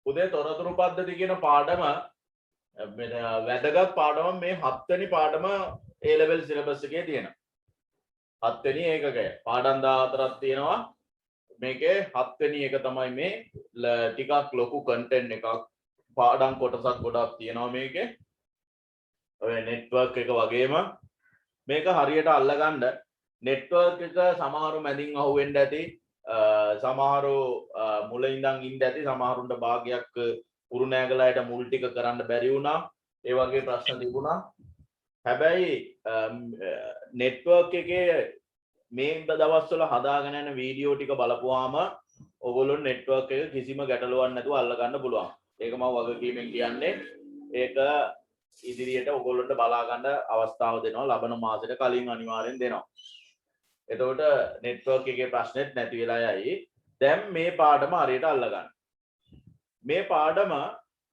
උදේ තොරතුරු පද්ධති කියන පාඩම වැදගත් පාඩම මේ 7 වෙනි පාඩම A level syllabus එකේ තියෙනවා 7 වෙනි ඒකකය පාඩම් 14ක් තියෙනවා මේකේ 7 වෙනි එක තමයි මේ ටිකක් ලොකු content එකක් පාඩම් කොටසක් ගොඩක් තියෙනවා මේකේ ඔය network එක වගේම මේක හරියට අල්ලගන්න network එක සමහරු මැදින් අහුවෙන්න ඇති සමහරු මුල ඉඳන් ඉන්න ඇති සමහරුන්ට භාගයක් උරුණෑගලයට මුල් ටික කරන්න බැරි වුණා ඒ වගේ ප්‍රශ්න තිබුණා හැබැයි network එකේ මේ දවස්වල හදාගෙන යන වීඩියෝ ටික බලපුවාම ඔයගොල්ලෝ network එක කිසිම ගැටලුවක් නැතුව අල්ල ගන්න පුළුවන් ඒක මම වගකීමෙන් කියන්නේ ඒක ඉදිරියට ඔයගොල්ලන්ට බලා ගන්න අවස්ථාව දෙනවා ලබන මාසෙට කලින් අනිවාර්යෙන් දෙනවා එතකොට network එකේ ප්‍රශ්නෙත් නැති වෙලා යයි දැන් මේ පාඩම හරියට අල්ලගන්න මේ පාඩම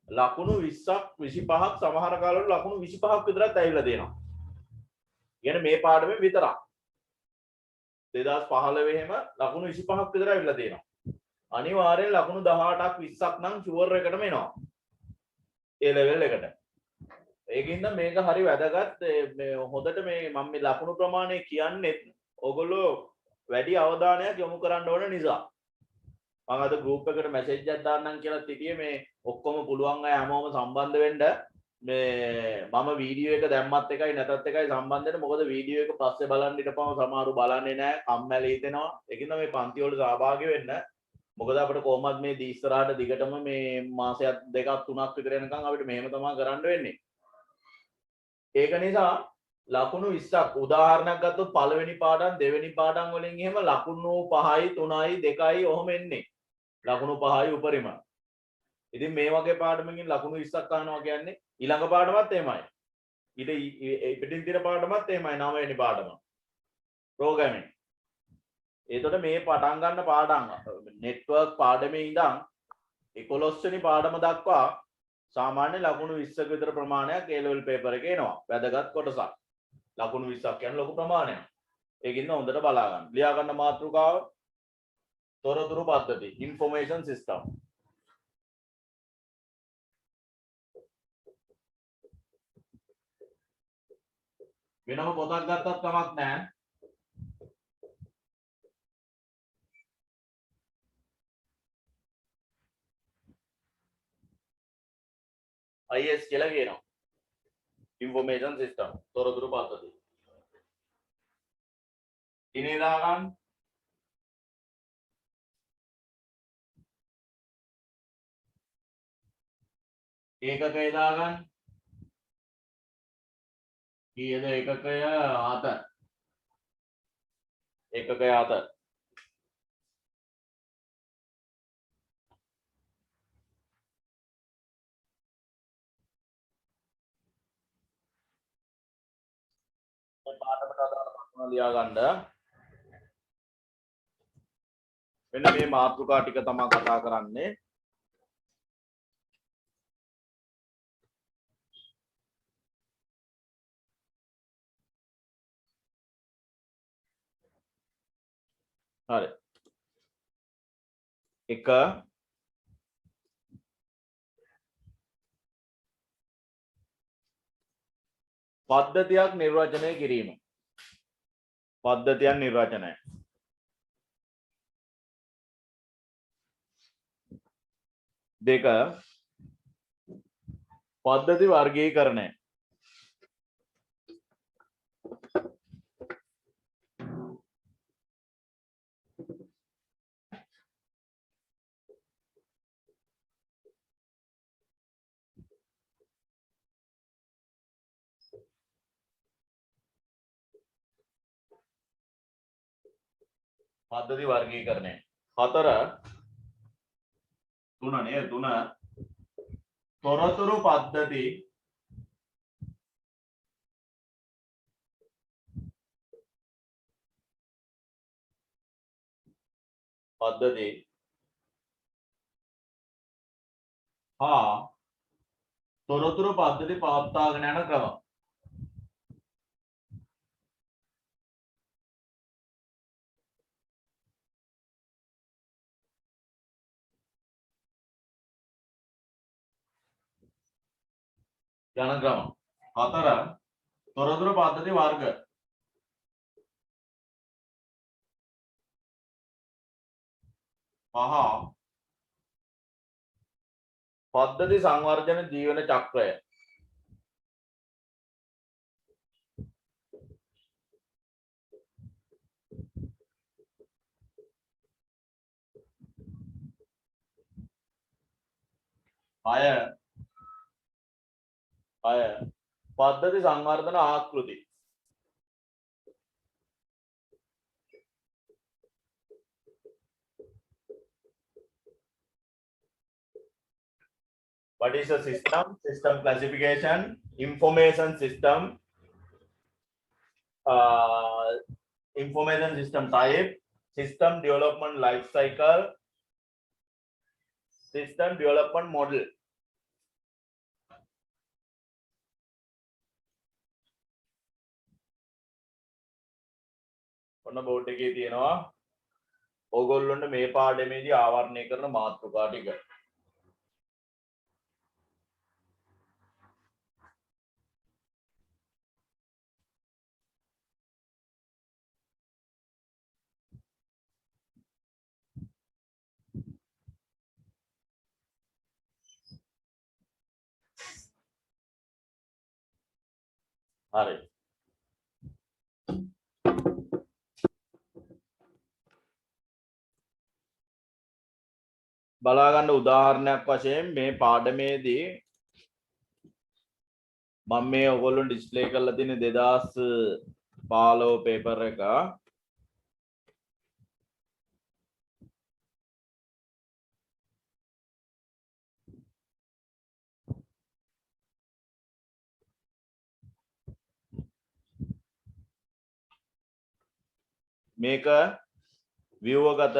ලකුණු 20ක් 25ක් සමහර කාලවල ලකුණු 25ක් විතරක් ඇවිල්ලා දෙනවා කියන්නේ මේ පාඩමෙන් විතරක් 2015 එහෙම ලකුණු 25ක් විතර ඇවිල්ලා තියෙනවා අනිවාර්යෙන් ලකුණු 18ක් 20ක් නම් ෂුවර් එකටම එනවා ඒ ලෙවල් එකට ඒකින්ද මේක හරි වැදගත් හොඳට මේ මම මේ ලකුණු ප්‍රමාණය කියන්නේ ඔයගොල්ලෝ වැඩි අවධානයක් යොමු කරන්න ඕන නිසා මම අද ගෲප් එකට මැසේජ් එකක් දාන්නම් කියලා හිටියේ මේ ඔක්කොම පුළුවන් අය හැමෝම සම්බන්ධ වෙන්න මේ මම වීඩියෝ එක දැම්මත් එකයි නැතත් එකයි සම්බන්ධ වෙන්න මොකද වීඩියෝ එක පස්සේ බලන්න ඉඳපම සමහරු බලන්නේ නැහැ කම්මැලි හිතෙනවා ඒකින්ද මේ පන්ති වල සහභාගී වෙන්න මොකද අපිට කොහොමද මේ ඉස්සරහට දිගටම මේ මාසයක් දෙකක් තුනක් විතර යනකම් අපිට මෙහෙම තමයි කරන්න වෙන්නේ ඒක නිසා ලකුණු 20ක් උදාහරණයක් ගත්තොත් පළවෙනි පාඩම් දෙවෙනි පාඩම් වලින් එහෙම ලකුණු 5යි 3යි 2යි ඔහොම එන්නේ ලකුණු 5යි උපරිම ඉතින් මේ වගේ පාඩමකින් ලකුණු 20ක් ගන්නවා කියන්නේ ඊළඟ පාඩමත් එහෙමයි ඊට පිටින් තියෙන පාඩමත් එහෙමයි 9 වෙනි පාඩම ප්‍රෝග්‍රෑමින් එතකොට මේ පටන් ගන්න පාඩම් නෙට්වර්ක් පාඩමේ ඉඳන් 11 වෙනි පාඩම දක්වා සාමාන්‍ය ලකුණු 20ක විතර ප්‍රමාණයක් A level paper එකේ එනවා. වැදගත් කොටසක්. ලකුණු 20ක් කියන්නේ ලොකු ප්‍රමාණයක්. ඒකින්ද හොඳට බලා ගන්න. ලියා ගන්න මාතෘකාව තොරතුරු පද්ධති information system. වෙනම පොතක් ගත්තත් කමක් නැහැ. IS කියලා කියනවා. Information system තොරතුරු පද්ධති. ඉනේ දාගන්න. ඒකකය දාගන්න. කීයද ඒකකය 7. ඒකකය 7. පාඩමට අදාළ ප්‍රශ්න ලියා ගන්න. මෙන්න මේ මාතෘකා ටික තමයි කතා කරන්නේ. හරි. එක පද්ධතියක් නිර්වචනය කිරීම. පද්ධතියක් නිර්වචනය. දෙක පද්ධති වර්ගීකරණය. පද්ධති වර්ගීකරණය. 4 3 නේද 3 තොරතුරු පද්ධති හා තොරතුරු පද්ධති පවත්වාගෙන යන ක්‍රම. යන ක්‍රම 4 තොරතුරු පද්ධති වර්ග 5 පද්ධති සංවර්ධන ජීවන චක්‍රය 6 පද්ධති සංවර්ධන ආකෘති what is a system classification information system information system type system development life cycle system development model ඔන්න බෝඩ් එකේ තියෙනවා ඕගොල්ලොන්ට මේ පාඩමේදී ආවරණය කරන මාතෘකා ටික හරි බලා ගන්න උදාහරණයක් වශයෙන් මේ පාඩමේදී මම මේ ඔයගොල්ලෝ ඩිස්ප්ලේ කරලා තියෙන 2015 පේපර් එක මේක ව්‍යුවගත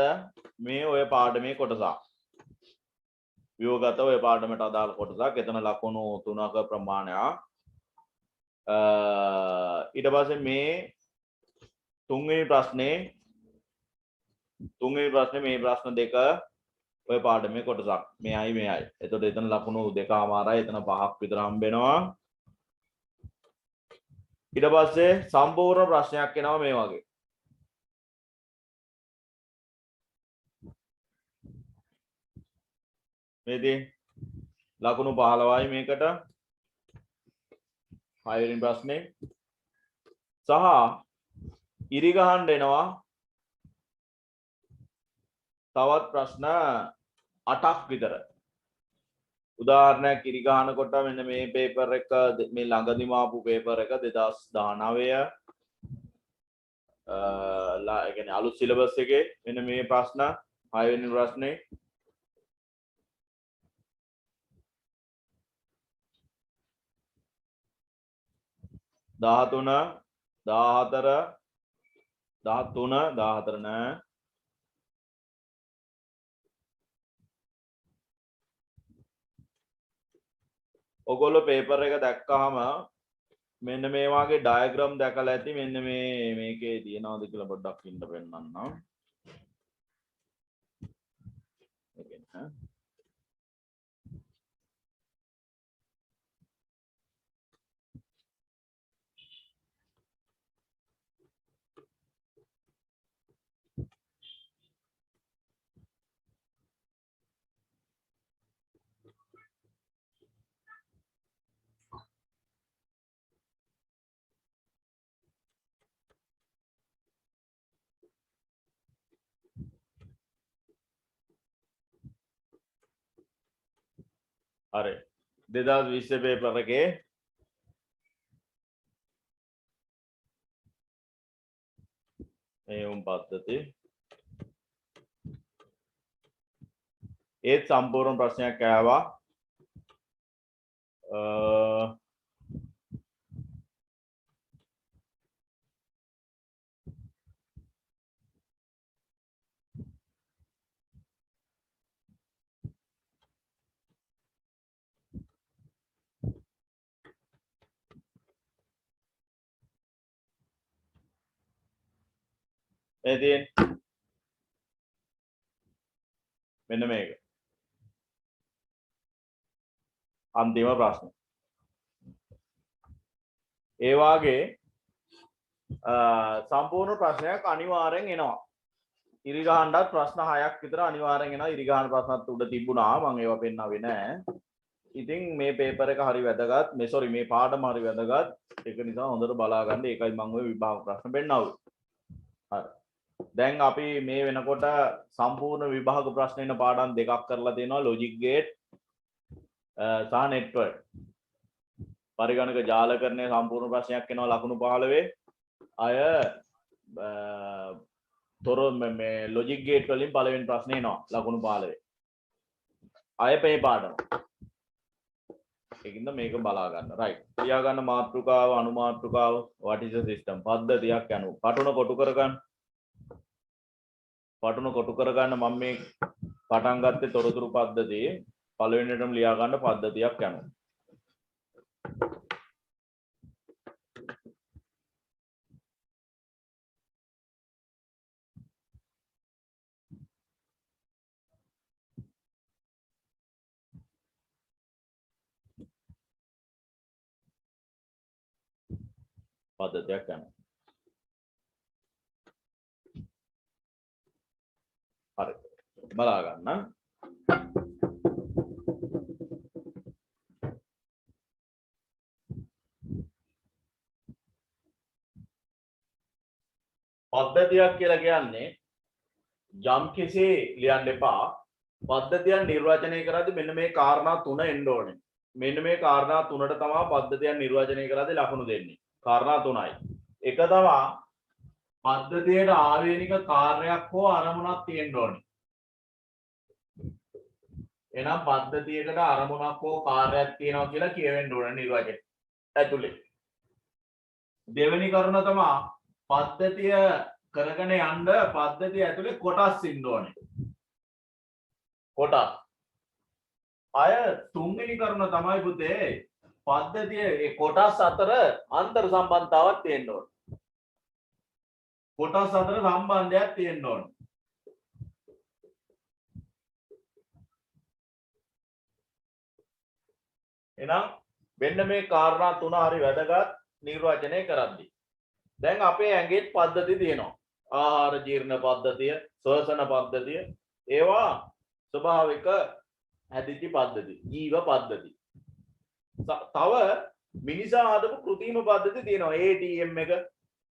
මේ ඔය පාඩමේ කොටසක් ව්‍යුවගත ඔය පාඩමට අදාළ කොටසක් එතන ලකුණු 3ක ප්‍රමාණයක් ඊට පස්සේ මේ තුන්වෙනි ප්‍රශ්නේ මේ ප්‍රශ්න දෙක ඔය පාඩමේ කොටසක් මෙයයි මෙයයි එතකොට එතන ලකුණු 2මාරයි එතන 5ක් විතර හම්බ වෙනවා ඊට පස්සේ සම්පූර්ණ ප්‍රශ්නයක් එනවා මේ වගේ මේදී ලකුණු 15යි මේකට 6 වෙනි ප්‍රශ්නේ සහ ඉරි ගහන්න එනවා තවත් ප්‍රශ්න 8ක් විතර උදාහරණයක් ඉරි ගහනකොට මෙන්න මේ පේපර් එක මේ ළඟදිම ආපු පේපර් එක 2019 ඒ කියන්නේ අලුත් සිලබස් එකේ මෙන්න මේ ප්‍රශ්න 6 වෙනි ප්‍රශ්නේ 13 14 නෑ ඔයගොල්ලෝ පේපර් එක දැක්කහම මෙන්න මේ වාගේ ඩයග්‍රෑම් දැකලා ඇති මෙන්න මේකේ තියෙනවද කියලා පොඩ්ඩක් ඉන්න පෙන්නන්නම් හරි 2020 පේපර් එකේ මේ පද්ධති ඒත් සම්පූර්ණ ප්‍රශ්නයක් ආවා එදින් මෙන්න මේක අන්තිම ප්‍රශ්න ඒ වාගේ සම්පූර්ණ ප්‍රශ්නයක් අනිවාර්යෙන් එනවා. ඉරි ගහන්නත් ප්‍රශ්න 6ක් විතර අනිවාර්යෙන් එනවා. ඉරි ගහන ප්‍රශ්නත් උඩ තිබුණා. මම ඒවා පෙන්නන්නේ නැහැ. ඉතින් මේ පේපර් එක හරි වැදගත්. මේ පාඩම හරි වැදගත්. ඒක නිසා හොඳට බලා ගන්න. ඒකයි මම ඔය විභාග ප්‍රශ්න පෙන්නන්නේ. හරි. දැන් අපි මේ වෙනකොට සම්පූර්ණ විභාග ප්‍රශ්න එන පාඩම් දෙකක් කරලා තියෙනවා. ලොජික් ගේට් සහ නෙට්වර්ක්. පරිගණක ජාලකරණයේ සම්පූර්ණ ප්‍රශ්නයක් එනවා ලකුණු 15. අය මේ ලොජික් ගේට් වලින් පළවෙනි ප්‍රශ්නේ එනවා ලකුණු 15. අය මේ පාඩම. ඒකින්ද මේක බලා ගන්න. රයිට්. ලියා ගන්න මාතෘකාව අනුමාතෘකාව what is the system පද්ධතියක් යනවා. පටුන කොටු කරගන්න. පටුන කොටු කරගන්න මම මේ පටන් ගත්තේ තොරතුරු පද්ධතිය. පළවෙනියටම ලියා ගන්න පද්ධතියක් යනවා. පද්ධතියක් යනවා. හරි. බලා ගන්න. පද්ධතියක් කියලා කියන්නේ යම් කිසි ලියන්න එපා. පද්ධතියක් නිර්වචනය කරද්දී මෙන්න මේ කාරණා තුන එන්න ඕනේ. මෙන්න මේ කාරණා තුනට තමයි පද්ධතියක් නිර්වචනය කරද්දී ලකුණු දෙන්නේ. කාරණා තුනයි. එක තමයි පද්ධතියට ආවේනික කාර්යයක් හෝ අරමුණක් තියෙන්න ඕනේ. එහෙනම් පද්ධතියකට අරමුණක් හෝ කාර්යයක් තියෙනවා කියලා කියවෙන්න ඕනේ නිර්වචනය ඇතුලේ. දෙවෙනි කරුණ තමයි පද්ධතිය කරගෙන යන්න පද්ධතිය ඇතුලේ කොටස් ඉන්න ඕනේ. කොටස්. අය තුන්වෙනි කරුණ තමයි පුතේ පද්ධතිය ඒ කොටස් අතර අන්තර් සම්බන්ධතාවක් තියෙන්න ඕනේ. කොටස් අතර සම්බන්ධයක් තියෙන්න ඕනේ. එහෙනම් මෙන්න මේ කාරණා තුන හරි වැදගත් නිර්වචනය කරද්දී. දැන් අපේ ඇඟේ පද්ධති තියෙනවා. ආහාර ජීර්ණ පද්ධතිය, ශ්වසන පද්ධතිය, ඒවා ස්වභාවික හැදිච්ච පද්ධති, ජීව පද්ධති. තව මිනිසා හදපු කෘත්‍රිම පද්ධති තියෙනවා. ATM එක,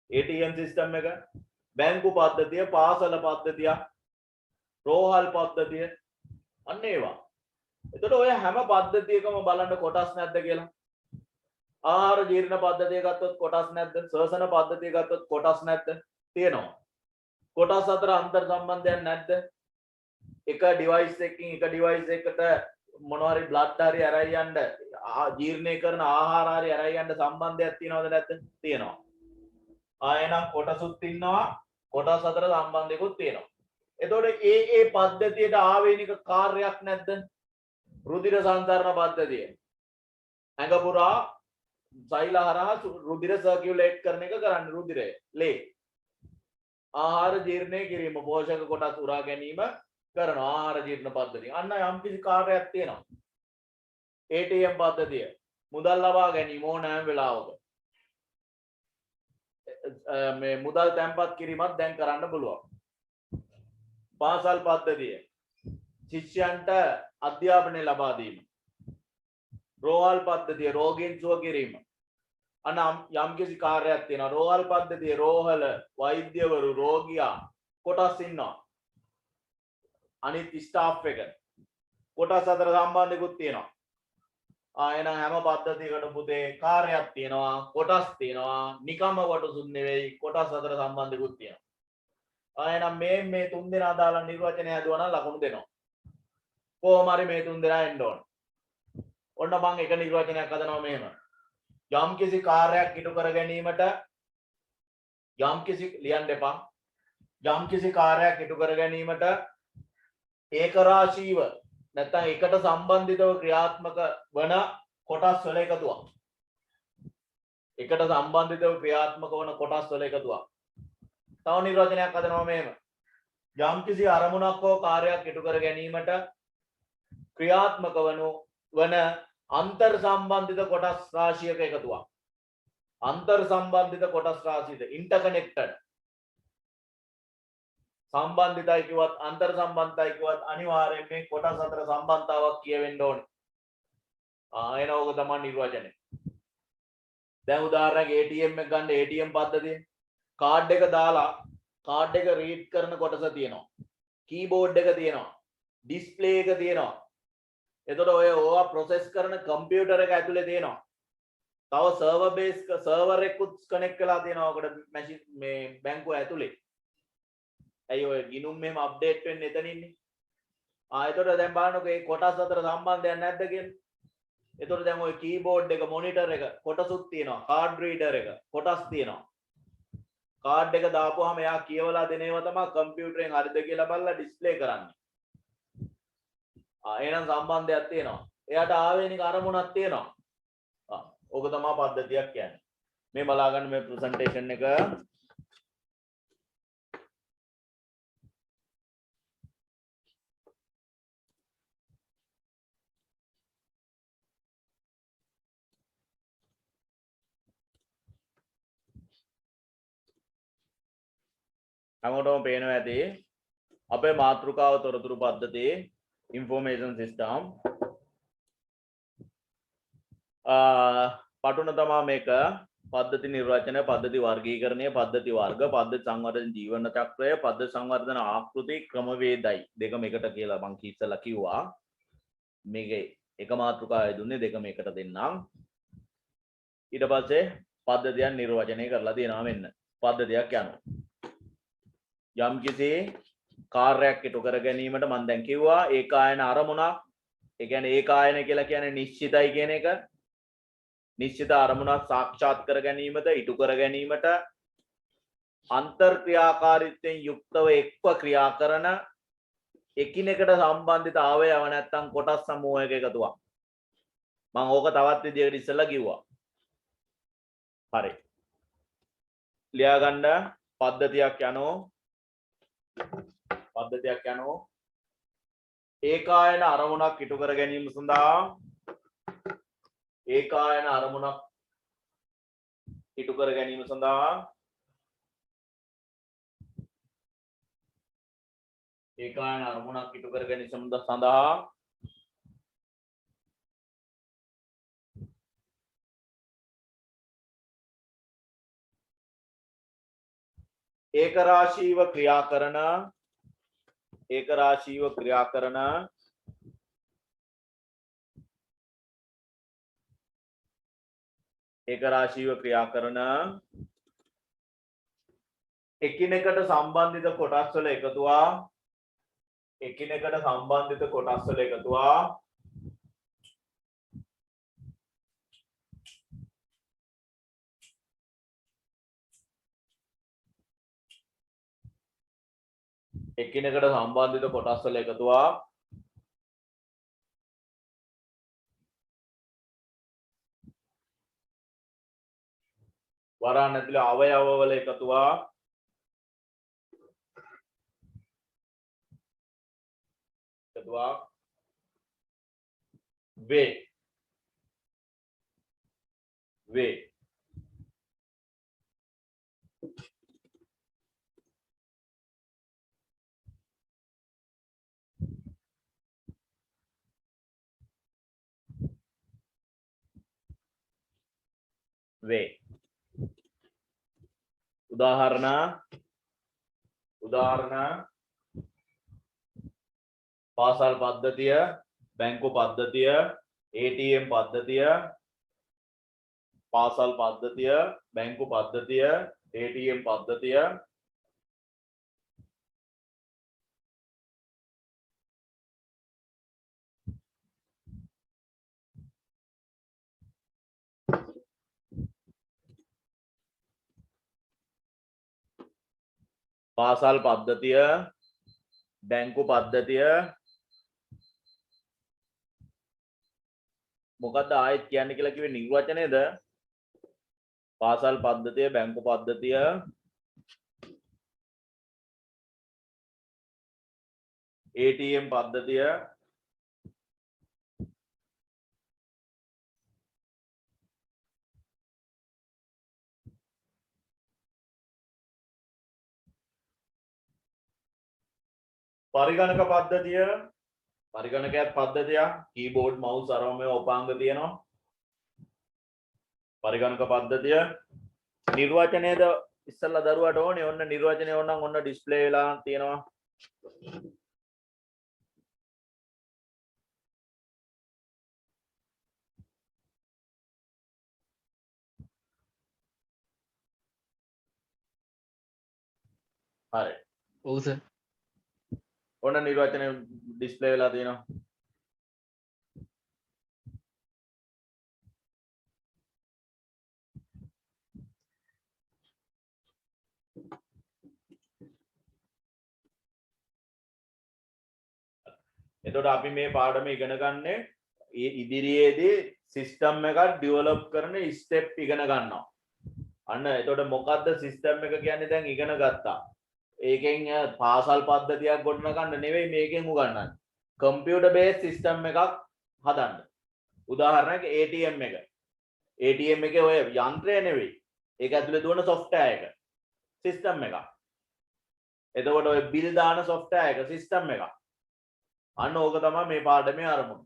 ATM සිස්ටම් එක, බැංකු පද්ධතිය, පාසල පද්ධතිය, රෝහල් පද්ධතිය, අන්න ඒවා. එතකොට ඔය හැම පද්ධතියකම බලන්න කොටස් නැද්ද කියලා. ආහාර ජීර්ණ පද්ධතිය ගත්තොත් කොටස් නැද්ද? ශ්වසන පද්ධතිය ගත්තොත් කොටස් නැද්ද? තියෙනවා. කොටස් අතර අන්තර් සම්බන්ධයක් නැද්ද? එක ඩිවයිස් එකකින් එක ඩිවයිස් එකකට මොනවා හරි බ්ලඩ් හරි අරයි යන්න ජීර්ණය කරන ආහාර හරි අරයි යන්න සම්බන්ධයක් තියෙනවද නැද්ද? තියෙනවා. ආයෙනම් කොටසුත් ඉන්නවා. කොටස් අතර සම්බන්ධයකුත් තියෙනවා. එතකොට ඒ පද්ධතියට ආවේනික කාර්යයක් නැද්ද? රුධිර සංසරණ පද්ධතිය. ඇඟ පුරා සෛල හරහා රුධිර සර්කියුලේට් කරන එක කරන්නේ රුධිරය. ලේ. ආහාර ජීර්ණය කිරීම, පෝෂක කොටස් උරා ගැනීම කරන ආහාර ජීර්ණ පද්ධතිය. අන්න යම්කිසි කාර්යයක් තියෙනවා. ATM පද්ධතිය. මුදල් ලබා ගැනීම ඕනෑම වෙලාවක. මේ මුදල් තැන්පත් කිරීමත් දැන් කරන්න පුළුවන්. පාසල් පද්ධතිය. ශිෂ්‍යයන්ට අධ්‍යාපනය ලබා දීම. රෝහල් පද්ධතිය රෝගීන් සුව කිරීම. අන්න යම්කිසි කාර්යයක් තියෙනවා. රෝහල් පද්ධතිය රෝහල වෛද්‍යවරු රෝගියා කොටස් ඉන්නවා. අනිත් ස්ටාෆ් එක කොටස් අතර සම්බන්ධයකුත් තියෙනවා. එහෙනම් හැම පද්ධතියකට පුතේ කාර්යයක් තියෙනවා, කොටස් තියෙනවා. නිකම්ම කොටසුන් නෙවෙයි, කොටස් අතර සම්බන්ධයකුත් තියෙනවා. එහෙනම් මේ තුන් දෙනා දාලා නිර්වචනය හදුවා නම් ලකුණු දෙනවා. කොහොම හරි මේ තුන් දෙනා එන්න ඕන. ඔන්න මම එක නිර්වචනයක් හදනවා මෙහෙම. යම්කිසි කාර්යයක් ඉටු කර ගැනීමට යම්කිසි ලියන්න එපා. යම්කිසි කාර්යයක් ඉටු කර ගැනීමට ඒකරාශීව නැත්නම් එකට සම්බන්ධිතව ක්‍රියාත්මක වන කොටස් වල එකතුවක්. එකට සම්බන්ධිතව ක්‍රියාත්මක වන කොටස් වල එකතුවක්. තව නිර්වචනයක් හදනවා මෙහෙම. යම්කිසි අරමුණක් හෝ කාර්යයක් ඉටු කර ගැනීමට ක්‍රියාත්මක වන අන්තර් සම්බන්ධිත කොටස් රාශියක එකතුවක්. අන්තර් සම්බන්ධිත කොටස් රාශියද interconnected සම්බන්ධිතයි කිව්වත් අන්තර් සම්බන්ධයි කිව්වත් අනිවාර්යයෙන් මේ කොටස් අතර සම්බන්ධතාවක් කියවෙන්න ඕනේ. එන ඕක තමයි නිර්වචනය. දැන් උදාහරණයක් ATM එක ගන්න ATM පද්ධතිය. කාඩ් එක දාලා කාඩ් එක රීඩ් කරන කොටස තියෙනවා. කීබෝඩ් එක තියෙනවා. ඩිස්ප්ලේ එක තියෙනවා. එතකොට ඔය ඕවා ප්‍රොසෙස් කරන කම්පියුටර් එක ඇතුලේ තියෙනවා. තව සර්වර් බේස් සර්වර් එකකුත් කනෙක්ට් වෙලා තියෙනවා ඔකට මැෂින් මේ බැංකුව ඇතුලේ. ඇයි ඔය ගිණුම් මෙහෙම අප්ඩේට් වෙන්නේ එතන ඉන්නේ. එතකොට දැන් බලන්නකෝ මේ කොටස් අතර සම්බන්ධයක් නැද්ද කියලා. එතකොට දැන් ඔය කීබෝඩ් එක මොනිටර් එක කොටසුත් තියෙනවා. කාඩ් රීඩර් එක කොටස් තියෙනවා. කාඩ් එක දාපුවාම එයා කියවලා දෙන ඒවා තමයි කම්පියුටරෙන් හරිද කියලා බලලා ඩිස්ප්ලේ කරන්නේ. එහෙනම් සම්බන්ධයක් තියෙනවා. එයාට ආවේනික අරමුණක් තියෙනවා. ඕක තමයි පද්ධතියක් කියන්නේ. මේ බලා ගන්න මේ ප්‍රසන්ටේෂන් එක. හැමෝටම පේනවා ඇති අපේ මාතෘකාව තොරතුරු පද්ධතියේ ඉන්ෆෝමේෂන් සිස්ටම් පටුන තමා මේක පද්ධති නිර්වචනය පද්ධති වර්ගීකරණය පද්ධති වර්ග පද්ධති සංවර්ධන ජීවන චක්‍රය පද්ධති සංවර්ධන ආකෘති ක්‍රමවේදයි දෙකම එකට කියලා මං ඉස්සෙල්ලා කිව්වා මේකේ එක මාතෘකාවයි දුන්නේ දෙකම එකට දෙන්නම් ඊට පස්සේ පද්ධතියක් නිර්වචනය කරලා දෙනවා මෙන්න පද්ධතියක් යනවා යම් කිසි කාර්යයක් ඉටු කර ගැනීමට මම දැන් කිව්වා ඒකායන අරමුණක් ඒ කියන්නේ ඒකායන කියලා කියන්නේ නිශ්චිතයි කියන එක නිශ්චිත අරමුණක් සාක්ෂාත් කර ගැනීමද ඉටු කර ගැනීමට අන්තර් ක්‍රියාකාරීත්වයෙන් යුක්තව එක්ව ක්‍රියා කරන එකිනෙකට සම්බන්ධිත අවයව නැත්තම් කොටස් සමූහයක එකතුවක් මම ඕක තවත් විදිහකට ඉස්සෙල්ලා කිව්වා හරි ලියා ගන්න පද්ධතියක් යනෝ ඒකායන අරමුණක් ඉටු කර ගැනීම සඳහා ඒකායන අරමුණක් ඉටු කර ගැනීම සඳහා ඒකායන අරමුණක් ඉටු කර ගැනීම සඳහා ඒකරාශීව ක්‍රියා කරන එකිනෙකට සම්බන්ධිත කොටස් වල එකතුවා වරාන් ඇතුලේ අවයව වල එකතුවා වේ උදාහරණ පාසල් පද්ධතිය බැංකු පද්ධතිය ATM පද්ධතිය පාසල් පද්ධතිය බැංකු පද්ධතිය ATM පද්ධතිය පාසල් පද්ධතිය බැංකු පද්ධතිය මොකද්ද ආයෙත් කියන්නේ කියලා කිව්වේ නිර්වචනයේද පාසල් පද්ධතිය බැංකු පද්ධතිය ATM පද්ධතිය පරිගණක පද්ධතියක් කීබෝඩ් මවුස් අරම මේ උපාංග තියෙනවා. පරිගණක පද්ධතිය නිර්වචනයේද ඉස්සල්ලා දරුවට ඕනේ. ඔන්න නිර්වචනය ඕනනම් ඔන්න ඩිස්ප්ලේ වෙලා තියෙනවා. හරි. ඔව් සර්. ඔන්න නිර්වචනය ඩිස්ප්ලේ වෙලා තියෙනවා. එතකොට අපි මේ පාඩම ඉගෙන ගන්නේ ඉදිරියේදී සිස්ටම් එකක් ඩෙවලොප් කරන ස්ටෙප් ඉගෙන ගන්නවා. අන්න එතකොට මොකද්ද සිස්ටම් එක කියන්නේ දැන් ඉගෙන ගත්තා. ඒකෙන් පාසල් පද්ධතියක් ගොඩනගන්න නෙවෙයි මේකෙන් උගන්වන්නේ. කම්පියුටර් බේස් සිස්ටම් එකක් හදන්න. උදාහරණයක් ATM එක. ATM එකේ ඔය යන්ත්‍රය නෙවෙයි. ඒක ඇතුලේ දුවන software එක. සිස්ටම් එකක්. එතකොට ඔය බිල් දාන software එක සිස්ටම් එකක්. අන්න ඕක තමයි මේ පාඩමේ අරමුණ.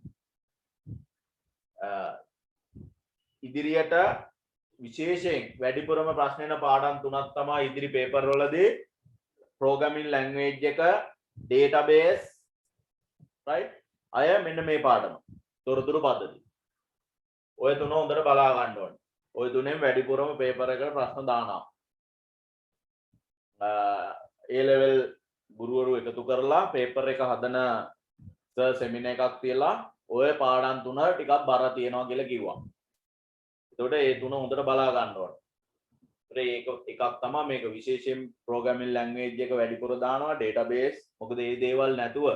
ඉදිරියට විශේෂයෙන් වැඩිපුරම ප්‍රශ්න එන පාඩම් තුනක් තමයි ඉදිරි පේපර් වලදී programming language එක database right අය මෙන්න මේ පාඩම තොරතුරු පද්ධතිය. ඔය තුන හොඳට බලා ගන්න ඕනේ. ඔය තුනෙන් වැඩිපුරම පේපර් එකට ප්‍රශ්න දානවා. A level ගුරුවරු එකතු කරලා පේපර් එක හදන සෙමිනාර් එකක් තියලා ඔය පාඩම් තුන ටිකක් බර තියනවා කියලා කිව්වා. එතකොට ඒ තුන හොඳට බලා ගන්න ඕනේ. ඒක එකක් තමයි මේක විශේෂයෙන් programming language එක වැඩිපුර දානවා database. මොකද මේ දේවල් නැතුව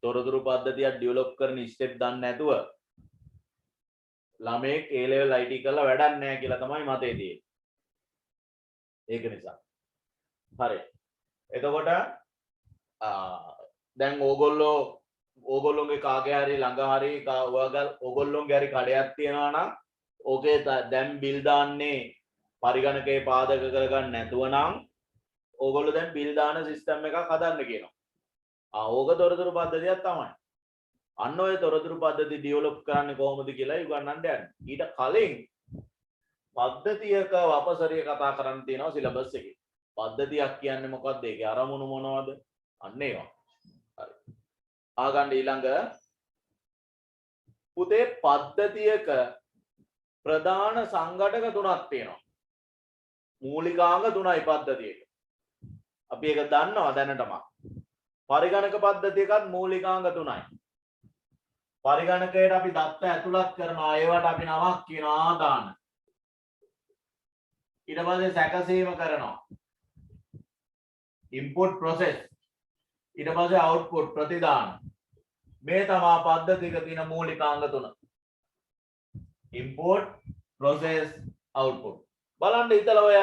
තොරතුරු පද්ධතියක් develop කරන step දන්නේ නැතුව ළමෙක් A level IT කරලා වැඩක් නැහැ කියලා තමයි මතේ තියෙන්නේ. ඒක නිසා. හරි. එතකොට දැන් ඕගොල්ලෝගේ කාගේ හරි ළඟ හරි ඕගොල්ලෝගේ හරි කඩයක් තියෙනවා නම් ඕකේ දැන් බිල් දාන්නේ පරිගණකේ පාදක කරගන්න නැතුව නම් ඕගොල්ලෝ දැන් බිල් දාන සිස්ටම් එකක් හදන්න කියනවා. ඕක තොරතුරු පද්ධතියක් තමයි. අන්න ඔය තොරතුරු පද්ධති ඩෙවලොප් කරන්නේ කොහොමද කියලා උගන්වන්න යන්නේ. ඊට කලින් පද්ධතියක වපසරිය කතා කරන්න තියෙනවා සිලබස් එකේ. පද්ධතියක් කියන්නේ මොකක්ද? ඒකේ අරමුණු මොනවද? අන්න ඒවා. හරි. ආගන්න ඊළඟ පුතේ පද්ධතියක ප්‍රධාන සංඝටක තුනක් තියෙනවා. මූලිකාංග තුනයි පද්ධතියක. අපි ඒක දන්නවා දැනටම. පරිගණක පද්ධතියකත් මූලිකාංග තුනයි. පරිගණකයට අපි දත්ත ඇතුළත් කරනවා. ඒවට අපි නමක් කියනවා ආදාන. ඊට පස්සේ සැකසීම කරනවා. input process. ඊට පස්සේ output ප්‍රතිදාන. මේ තමයි පද්ධතියක තියෙන මූලිකාංග තුන. input process output. බලන්න හිතලා ඔය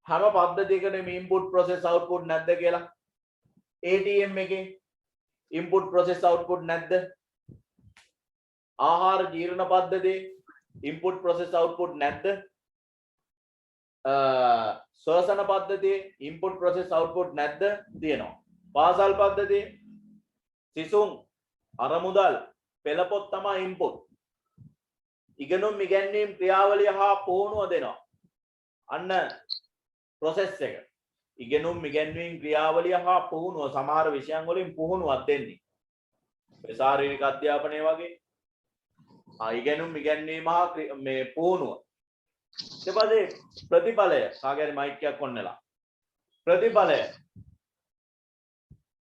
හැම පද්ධතියකටම input process output නැද්ද කියලා? ATM එකේ input process output නැද්ද? ආහාර ජීර්ණ පද්ධතියේ input process output නැද්ද? ශ්වසන පද්ධතියේ input process output නැද්ද? තියෙනවා. පාසල් පද්ධතියේ සිසුන් අරමුදල් පෙළපොත් තමයි input. ඉගෙනුම් ඉගැන්වීම් ක්‍රියාවලිය හා පුහුණුව දෙනවා. අන්න process එක. ඉගෙනුම් ඉගැන්වීම් ක්‍රියාවලිය හා පුහුණුව සමහර විෂයන් වලින් පුහුණුවක් දෙන්නේ. ශාරීරික අධ්‍යාපනය වගේ. ඉගෙනුම් ඉගැන්වීම හා මේ පුහුණුව. ඊට පස්සේ ප්‍රතිඵලය කාගේ හරි මයික් එකක් ඔන්නලා.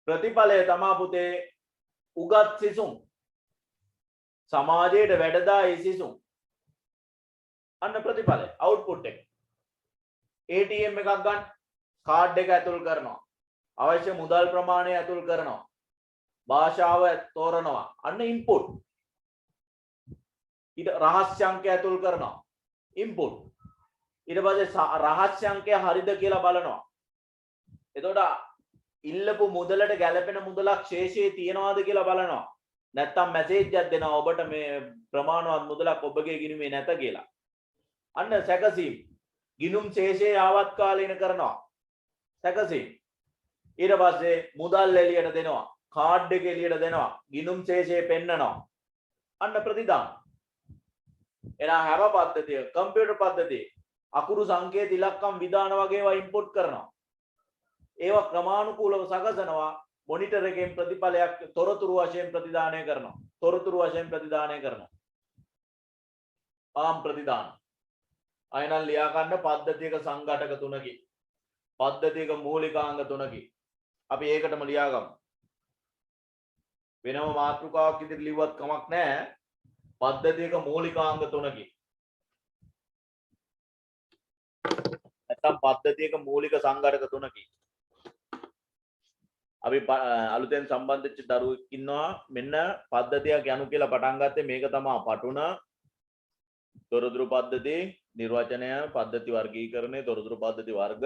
ප්‍රතිඵලය තමයි පුතේ උගත් සිසුන් සමාජයට වැඩදායි සිසුන්. අන්න ප්‍රතිඵලය output එක. ATM එකක් ගන්න කාඩ් එක ඇතුල් කරනවා. අවශ්‍ය මුදල් ප්‍රමාණය ඇතුල් කරනවා. භාෂාව තෝරනවා. අන්න input. ඊට රහස්‍ය අංකය ඇතුල් කරනවා. input. ඊට පස්සේ රහස්‍ය අංකය හරිද කියලා බලනවා. එතකොට ඉල්ලපු මුදලට ගැළපෙන මුදලක් ශේෂයේ තියනවාද කියලා බලනවා. නැත්තම් මැසේජ් එකක් දෙනවා ඔබට මේ ප්‍රමාණවත් මුදලක් ඔබගේ ගිණුමේ නැත කියලා. අන්න සැකසීම්. ගිණුම් ශේෂයේ ආවත්කාලීන කරනවා. සැකසීම්. ඊට පස්සේ මුදල් එළියට දෙනවා. කාඩ් එක එළියට දෙනවා. ගිණුම් ශේෂය පෙන්නනවා. අන්න ප්‍රතිදාන. එනා හැම පද්ධතිය කම්පියුටර් පද්ධතිය අකුරු සංකේත ඉලක්කම් විධාන වගේ ඒවා ඉම්පෝට් කරනවා. ඒවා ක්‍රමානුකූලව සකසනවා. මොනිටර් එකෙන් ප්‍රතිඵලයක් තොරතුරු වශයෙන් ප්‍රතිදානය කරනවා. තොරතුරු වශයෙන් ප්‍රතිදානය කරනවා. ආම් ප්‍රතිදාන. අයනල් ලියා ගන්න පද්ධතියක සංඝටක තුනකි. පද්ධතියක මූලිකාංග තුනකි. අපි ඒකටම ලියා ගමු. වෙනම මාතෘකාවක් ඉදිරි ලිව්වත් කමක් නැහැ. පද්ධතියක මූලිකාංග තුනකි. නැත්නම් පද්ධතියක මූලික සංඝටක තුනකි. අපි අලුතෙන් සම්බන්ධ වෙච්ච දරුවෙක් ඉන්නවා. මෙන්න පද්ධතියක් යනු කියලා පටන් ගත්තේ මේක තමයි පටුන තොරතුරු පද්ධති නිර්වචනය පද්ධති වර්ගීකරණය තොරතුරු පද්ධති වර්ග.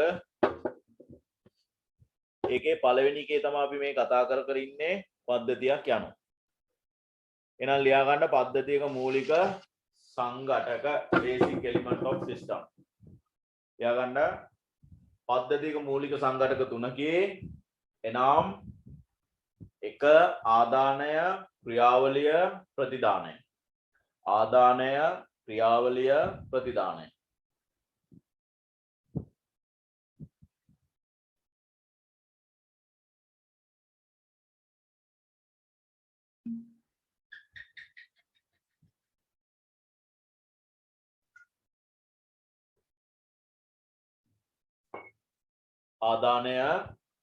ඒකේ පළවෙනි එකේ තමයි අපි මේ කතා කර ඉන්නේ පද්ධතියක් යනවා. එහෙනම් ලියා ගන්න පද්ධතියක මූලික සංඝටක basic element of system. ලියා ගන්න පද්ධතියක මූලික සංඝටක තුනකේ එනම් එක ආදානය ක්‍රියාවලිය ප්‍රතිදානය. ආදානය ක්‍රියාවලිය ප්‍රතිදානය. ආදානය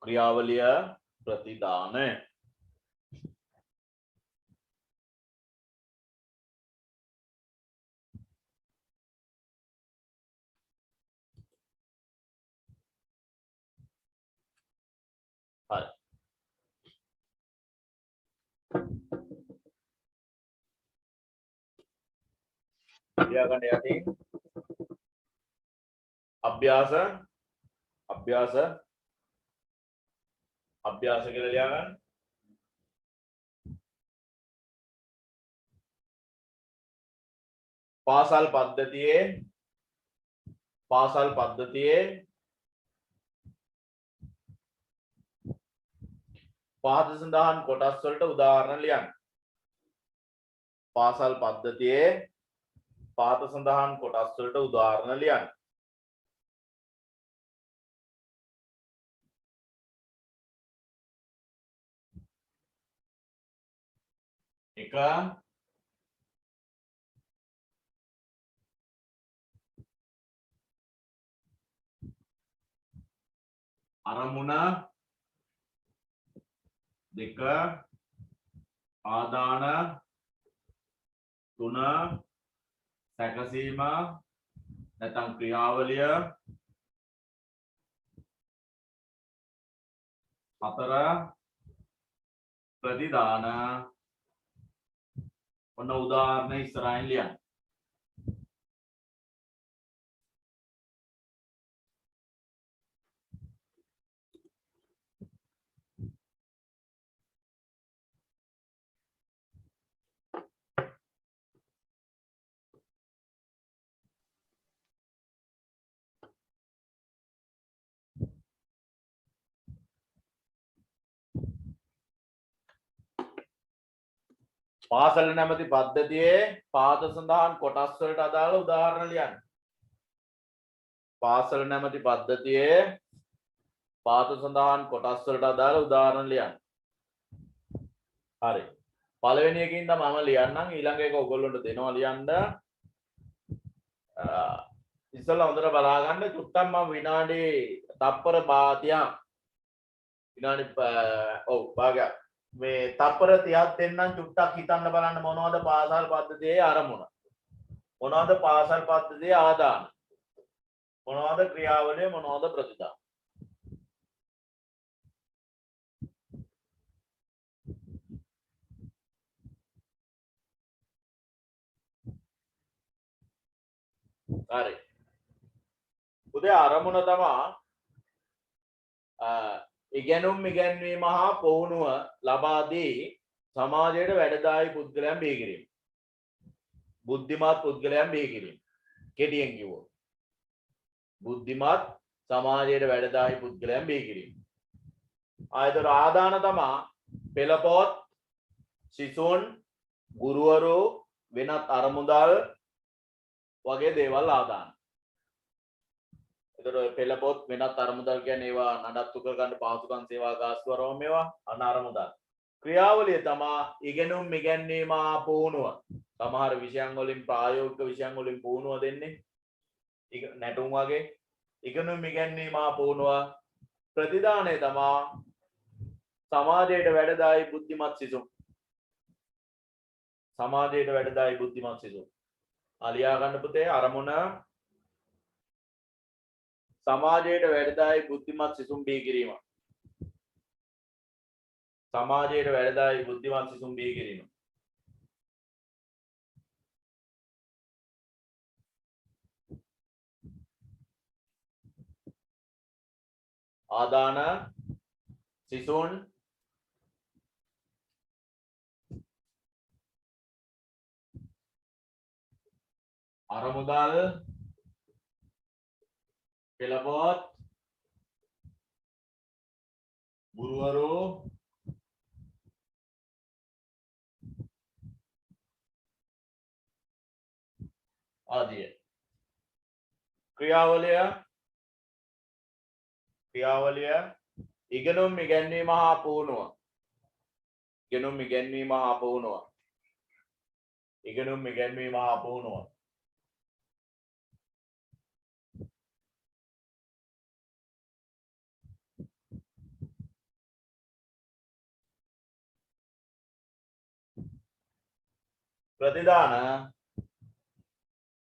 ක්‍රියාවලිය ප්‍රතිදානය. හරි. ලියා ගන්න යටින් අභ්‍යාස අභ්‍යාස අභ්‍යාස කියලා ලියා ගන්න. පාසල් පද්ධතියේ පහත සඳහන් කොටස් වලට උදාහරණ ලියන්න. පාසල් පද්ධතියේ පහත සඳහන් කොටස් වලට උදාහරණ ලියන්න. එක අරමුණ දෙක ආදාන තුන සැකසීම නැත්නම් ක්‍රියාවලිය හතර ප්‍රතිදාන. ඔන්න උදාහරණ ඉස්සරහින් ලියන්න. පාසල නැමැති පද්ධතියේ පාද සඳහන් කොටස් වලට අදාළ උදාහරණ ලියන්න. පාසල නැමැති පද්ධතියේ පාද සඳහන් කොටස් වලට අදාළ උදාහරණ ලියන්න. හරි. පළවෙනි එකකින් තමයි මම ලියන්නම්. ඊළඟ එක ඔයගොල්ලන්ට දෙනවා ලියන්න. ඉස්සෙල්ලා හොඳට බලා ගන්න. චුට්ටක් මම විනාඩි තප්පර 30ක් විනාඩි භාගයක් මේ තප්පර 30ක් දෙන්නම්. චුට්ටක් හිතන්න බලන්න මොනවද පාසල් පද්ධතියේ ආරමුණ, මොනවද පාසල් පද්ධතියේ ආදාන, මොනවද ක්‍රියාවලිය, මොනවද ප්‍රතිදාන. හරි. උදේ ආරමුණ තමයි ඉගෙනුම් ඉගැන්වීම හා පුහුණුව ලබා දී සමාජයට වැඩදායී පුද්ගලයන් බිහි කිරීම. බුද්ධිමත් පුද්ගලයන් බිහි කිරීම. කෙටියෙන් කිව්වොත් බුද්ධිමත් සමාජයට වැඩදායී පුද්ගලයන් බිහි කිරීම. ආයතන ආදාන තමයි පෙළපොත් සිසුන් ගුරුවරු වෙනත් අරමුදල් වගේ දේවල් ආදාන. එතකොට පෙළපොත් වෙනත් අරමුදල් කියන්නේ ඒවා නඩත්තු කර ගන්න පහසුකම් සේවා ගාස්තු වරම මේවා අන අරමුදල්. ක්‍රියාවලිය තමා ඉගෙනුම් ඉගැන්වීම පුහුණුව. සමහර විෂයන් වලින් ප්‍රායෝගික විෂයන් වලින් පුහුණුව දෙන්නේ. නැටුම් වගේ ඉගෙනුම් ඉගැන්වීම පුහුණුව. ප්‍රතිදානය තමා සමාජයට වැඩදායි බුද්ධිමත් සිසුන්. සමාජයට වැඩදායි බුද්ධිමත් සිසුන්. අලියා ගන්න පුතේ අරමුණ සමාජයට වැඩදායි බුද්ධිමත් සිසුන් බිහි කිරීම. සමාජයට වැඩදායි බුද්ධිමත් සිසුන් බිහි කිරීම. ආදාන සිසුන් අරමුදල් පෙළපොත් ගුරුවරු ආදිය. ක්‍රියාවලිය ඉගෙනුම් ඉගැන්වීම හා පුහුණුව. ඉගෙනුම් ඉගැන්වීම හා පුහුණුව. ඉගෙනුම් ඉගැන්වීම හා පුහුණුව.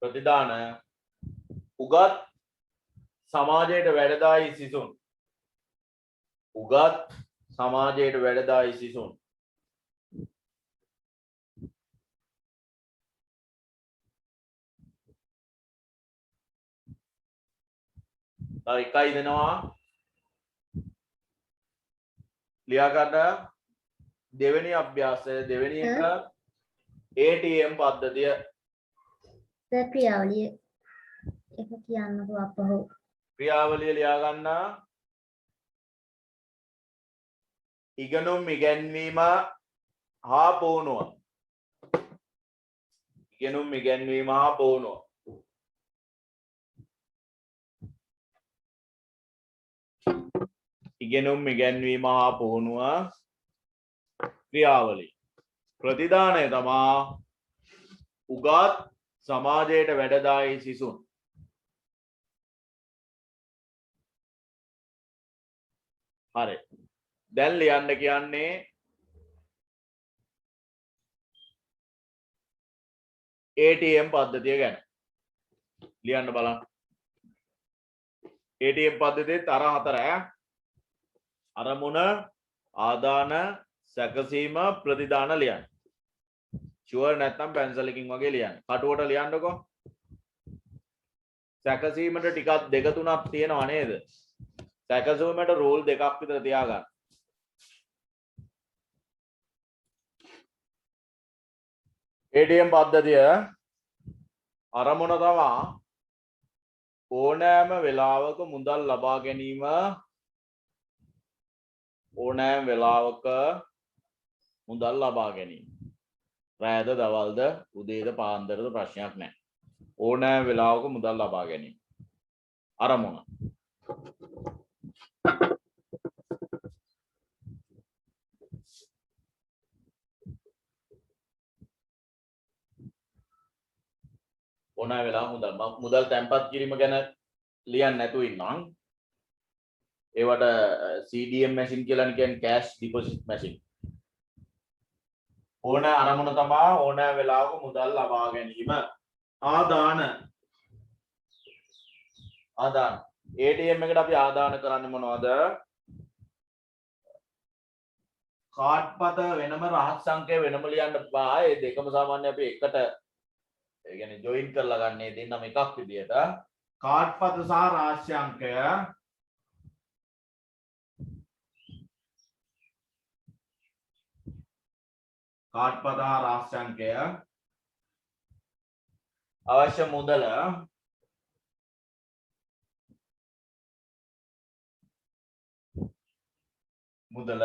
ප්‍රතිදාන උගත් සමාජයට වැඩදායි සිසුන්. උගත් සමාජයට වැඩදායි සිසුන්. තව එකයි දෙනවා ලියා ගන්න. දෙවෙනි අභ්‍යාසය දෙවෙනි එක ATM පද්ධතිය. ක්‍රියාවලිය එක කියන්නකෝ අපහු. ක්‍රියාවලිය ලියා ගන්න. ඉගෙනුම් ඉගැන්වීම හා පුහුණුව. ඉගෙනුම් ඉගැන්වීම හා පුහුණුව. ඉගෙනුම් ඉගැන්වීම හා පුහුණුව ක්‍රියාවලිය. ප්‍රතිදානය තමා උගත් සමාජයට වැඩදායි සිසුන්. හරි. දැන් ලියන්න කියන්නේ ATM පද්ධතිය ගැන. ලියන්න බලන්න. ATM පද්ධතියේ තර 4 අරමුණ ආදාන සැකසීම ප්‍රතිදාන ලියන්න. ෂුවර් නැත්නම් පැන්සලකින් වගේ ලියන්න. කටුවට ලියන්නකෝ. සැකසීමට ටිකක් දෙක තුනක් තියෙනවා නේද? සැකසීමට රූල් දෙකක් විතර තියාගන්න. ATM පද්ධතිය අරමුණ තමා ඕනෑම වෙලාවක මුදල් ලබා ගැනීම. ඕනෑම වෙලාවක මුදල් ලබා ගැනීම. රෑද දවල්ද උදේද පාන්දරද ප්‍රශ්නයක් නැහැ. ඕනෑම වෙලාවක මුදල් ලබා ගැනීම. අරමුණ. ඕනෑම වෙලාවක මුදල් තැන්පත් කිරීම ගැන ලියන්න නැතුව ඉන්නම්. ඒවට CDM මැෂින් කියලා කියන්නේ කැෂ් ඩිපොසිට් මැෂින්. ඕන අරමුණ තමා ඕනෑ වෙලාවක මුදල් ලබා ගැනීම. ආදාන ATM එකට අපි ආදාන කරන්නේ මොනවද? කාඩ්පත වෙනම රහස් සංඛ්‍ය වෙනම ලියන්න බෑ. ඒ දෙකම සාමාන්‍ය අපි එකට ඒ කියන්නේ ජොයින් කරලා ගන්නේ දෙන්නම එකක් විදියට. කාඩ්පත සහ රහස් සංඛ්‍ය කාඩ්පත හා රහස් සංඛ්‍ය අවශ්‍ය මුදල මුදල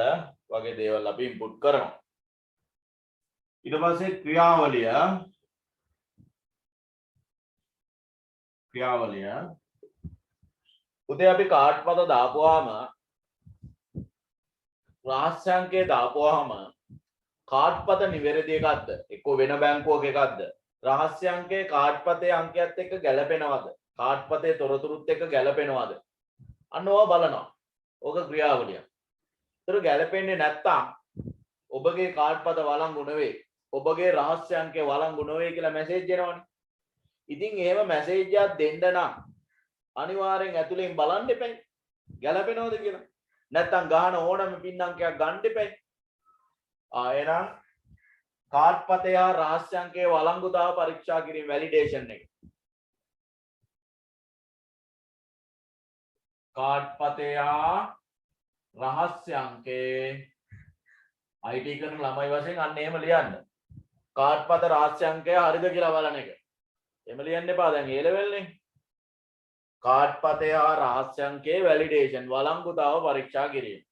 වගේ දේවල් අපි ඉන්පුට් කරනවා. ඊට පස්සේ ක්‍රියාවලිය උදේ අපි කාඩ්පත දාපුවාම රහස්‍යංකය දාපුවාම කාඩ්පත නිවැරදි එකක්ද එක්ක වෙන බැංකුවක එකක්ද රහස්‍යංකයේ කාඩ්පතේ අංකයත් එක්ක ගැලපෙනවද කාඩ්පතේ තොරතුරුත් එක්ක ගැලපෙනවද අන්න ඕවා බලනවා. ඕක ක්‍රියාවලිය. ඒතර ගැලපෙන්නේ නැත්තම් ඔබගේ කාඩ්පත වළංගු නෙවෙයි ඔබගේ රහස්‍යංකය වළංගු නෙවෙයි කියලා මැසේජ් එනවනේ. ඉතින් එහෙම මැසේජ් එකක් දෙන්න නම් අනිවාර්යෙන් ඇතුලෙන් බලන්න එපයි. ගැලපෙනවද කියලා. නැත්තම් ගහන ඕනම පින් අංකයක් ගන්න එපයි. එහෙනම් කාඩ්පතය රහස්‍යංකයේ වළංගුතාව පරීක්ෂා කිරීම වැලිඩේෂන් එක. කාඩ්පතය රහස්‍යංකයේ IT කරන ළමයි වශයෙන් අන්න එහෙම ලියන්න. කාඩ්පත රහස්‍යංකය හරිද කියලා බලන එක. එහෙම ලියන්න එපා දැන් A level නේ. කාඩ්පතය රහස්‍යංකයේ වැලිඩේෂන් වළංගුතාව පරීක්ෂා කිරීම.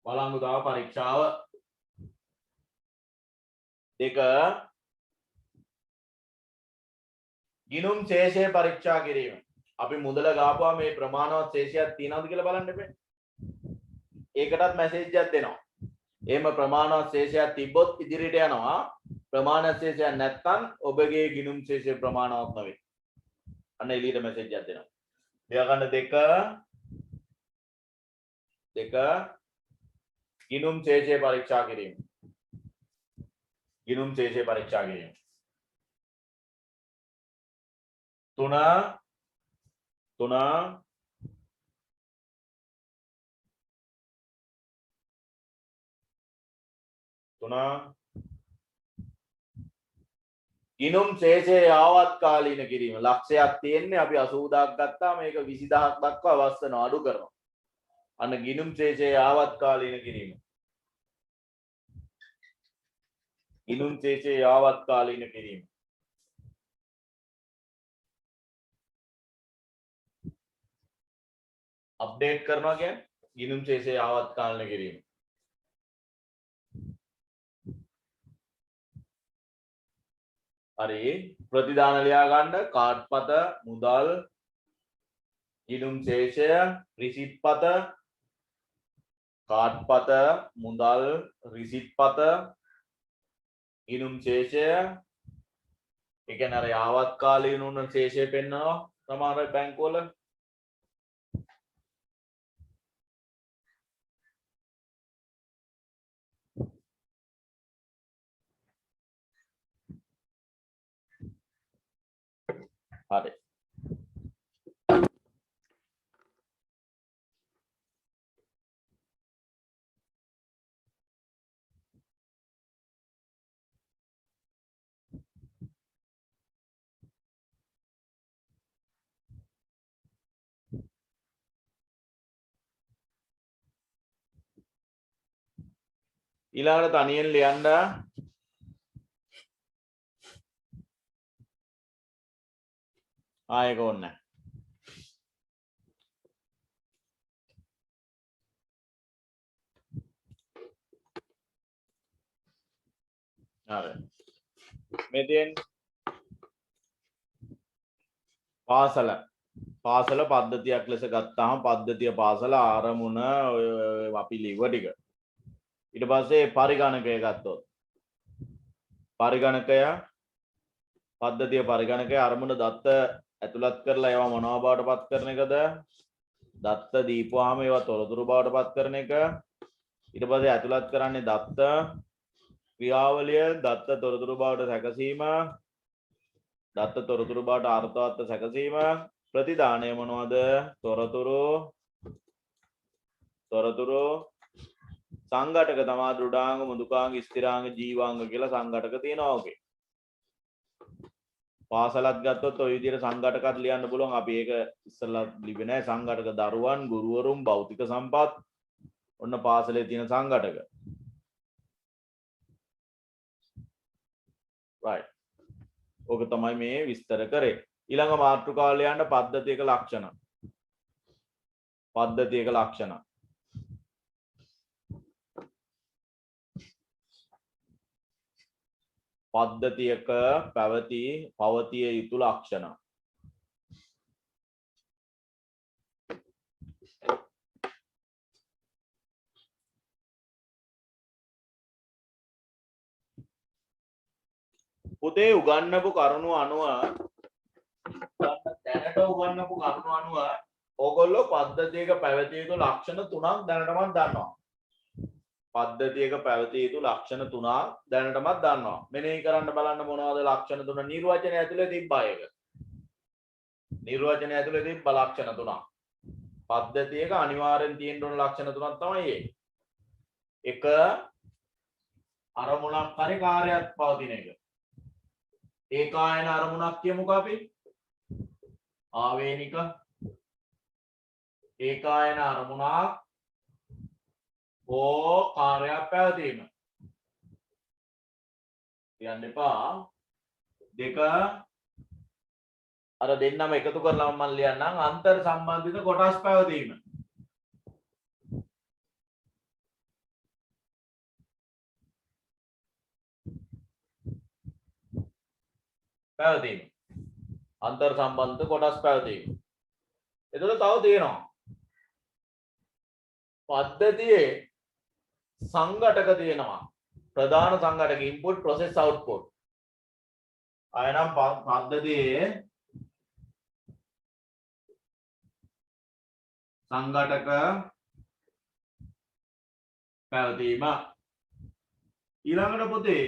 වළංගුතාව පරීක්ෂාව දෙක ගිණුම් ශේෂය පරීක්ෂා කිරීම. අපි මුදල ගාපුවා මේ ප්‍රමාණවත් ශේෂයක් තියෙනවද කියලා බලන්න එපේ. ඒකටත් මැසේජ් එකක් දෙනවා. එහෙම ප්‍රමාණවත් ශේෂයක් තිබ්බොත් ඉදිරියට යනවා. ප්‍රමාණවත් ශේෂයක් නැත්නම් ඔබගේ ගිණුම් ශේෂය ප්‍රමාණවත් නෙවෙයි. අන්න එළියට මැසේජ් එකක් දෙනවා. ලියා ගන්න දෙක ගිණුම් ශේෂය පරීක්ෂා කිරීම. ගිණුම් ශේෂය පරීක්ෂා කිරීම. 3 ගිණුම් ශේෂය යාවත්කාලීන කිරීම. ලක්ෂයක් තියෙන්නේ අපි 80000ක් ගත්තා මේක 20000ක් දක්වා අවස්ථන අඩු කරනවා. අන්න ගිණුම් ශේෂය යාවත්කාලීන කිරීම. ගිණුම් ශේෂය යාවත්කාලීන කිරීම. අප්ඩේට් කරනවා කියන්නේ ගිණුම් ශේෂය යාවත්කාලීන කිරීම. හරි ප්‍රතිදාන ලියා ගන්න කාඩ්පත මුදල් ගිණුම් ශේෂය රිසිට් පත කාඩ්පත මුදල් රිසිට් පත ගිණුම් ශේෂය ඒ කියන්නේ අර යාවත්කාලීන උන ශේෂය පෙන්නනවා සමහර බැංකුවල හරි ඊළඟට තනියෙන් ලියන්න ආයෙක ඕනේ හරි මෙතෙන් පාසල පද්ධතියක් ලෙස ගත්තාම පද්ධතිය පාසල ආරමුණ අපි ලිව ටික ඊට පස්සේ පරිගණකය ගත්තොත් පරිගණකය පද්ධතිය පරිගණකය අරමුණ දත්ත ඇතුළත් කරලා ඒවා මොනවා බවට පත් කරන එකද දත්ත දීපුවාම ඒවා තොරතුරු බවට පත් කරන එක ඊට පස්සේ ඇතුළත් කරන්නේ දත්ත ක්‍රියාවලිය දත්ත තොරතුරු බවට සැකසීම දත්ත තොරතුරු බවට අර්ථවත් සැකසීම ප්‍රතිදානය මොනවද තොරතුරු සංඝටක තමා දෘඩාංග මෘදුකාංග ස්ථිරාංග ජීවාංග කියලා සංඝටක තියෙනවා ඔකේ පාසලත් ගත්තොත් ඔය විදිහට සංඝටකත් ලියන්න පුළුවන් අපි ඒක ඉස්සෙල්ලා ලිව්වේ නැහැ සංඝටක දරුවන් ගුරුවරුන් භෞතික සම්පත් ඔන්න පාසලේ තියෙන සංඝටක right ඕක තමයි මේ විස්තර කරේ. ඊළඟ මාතෘකාවල යන පද්ධතියක ලක්ෂණ. පද්ධතියක ලක්ෂණ. පද්ධතියක පවතිය යුතු ලක්ෂණ. පුතේ උගන්වපු කරුණු අනුව දැනට උගන්වපු කරුණු අනුව ඕගොල්ලෝ පද්ධතියක පැවතිය යුතු ලක්ෂණ තුනක් දැනටමත් දන්නවා. පද්ධතියක පැවතිය යුතු ලක්ෂණ තුනක් දැනටමත් දන්නවා. මෙනෙහි කරන්න බලන්න මොනවද ලක්ෂණ තුන? නිර්වචනය ඇතුලේ තිබ්බා ඒක. නිර්වචනය ඇතුලේ තිබ්බ ලක්ෂණ තුනක්. පද්ධතියක අනිවාර්යෙන් තියෙන්න ඕන ලක්ෂණ තුනක් තමයි ඒ. එක අරමුණක් හරි කාර්යයක් පවතින එක. ඒකායන අරමුණක් කියමුකෝ අපි. ආවේනික ඒකායන අරමුණක් හෝ කාර්යයක් පැවතීම. කියන්න එපා. දෙක අර දෙන්නම එකතු කරලා මම ලියන්නම් අන්තර් සම්බන්ධිත කොටස් පැවතීම. පැවතීම. අන්තර් සම්බන්ධිත කොටස් පැවතීම. එතකොට තව තියෙනවා. පද්ධතියේ සංඝටක තියෙනවා. ප්‍රධාන සංඝටක input process output. අයනම් පද්ධතියේ සංඝටක පැවතීම. ඊළඟට පුතේ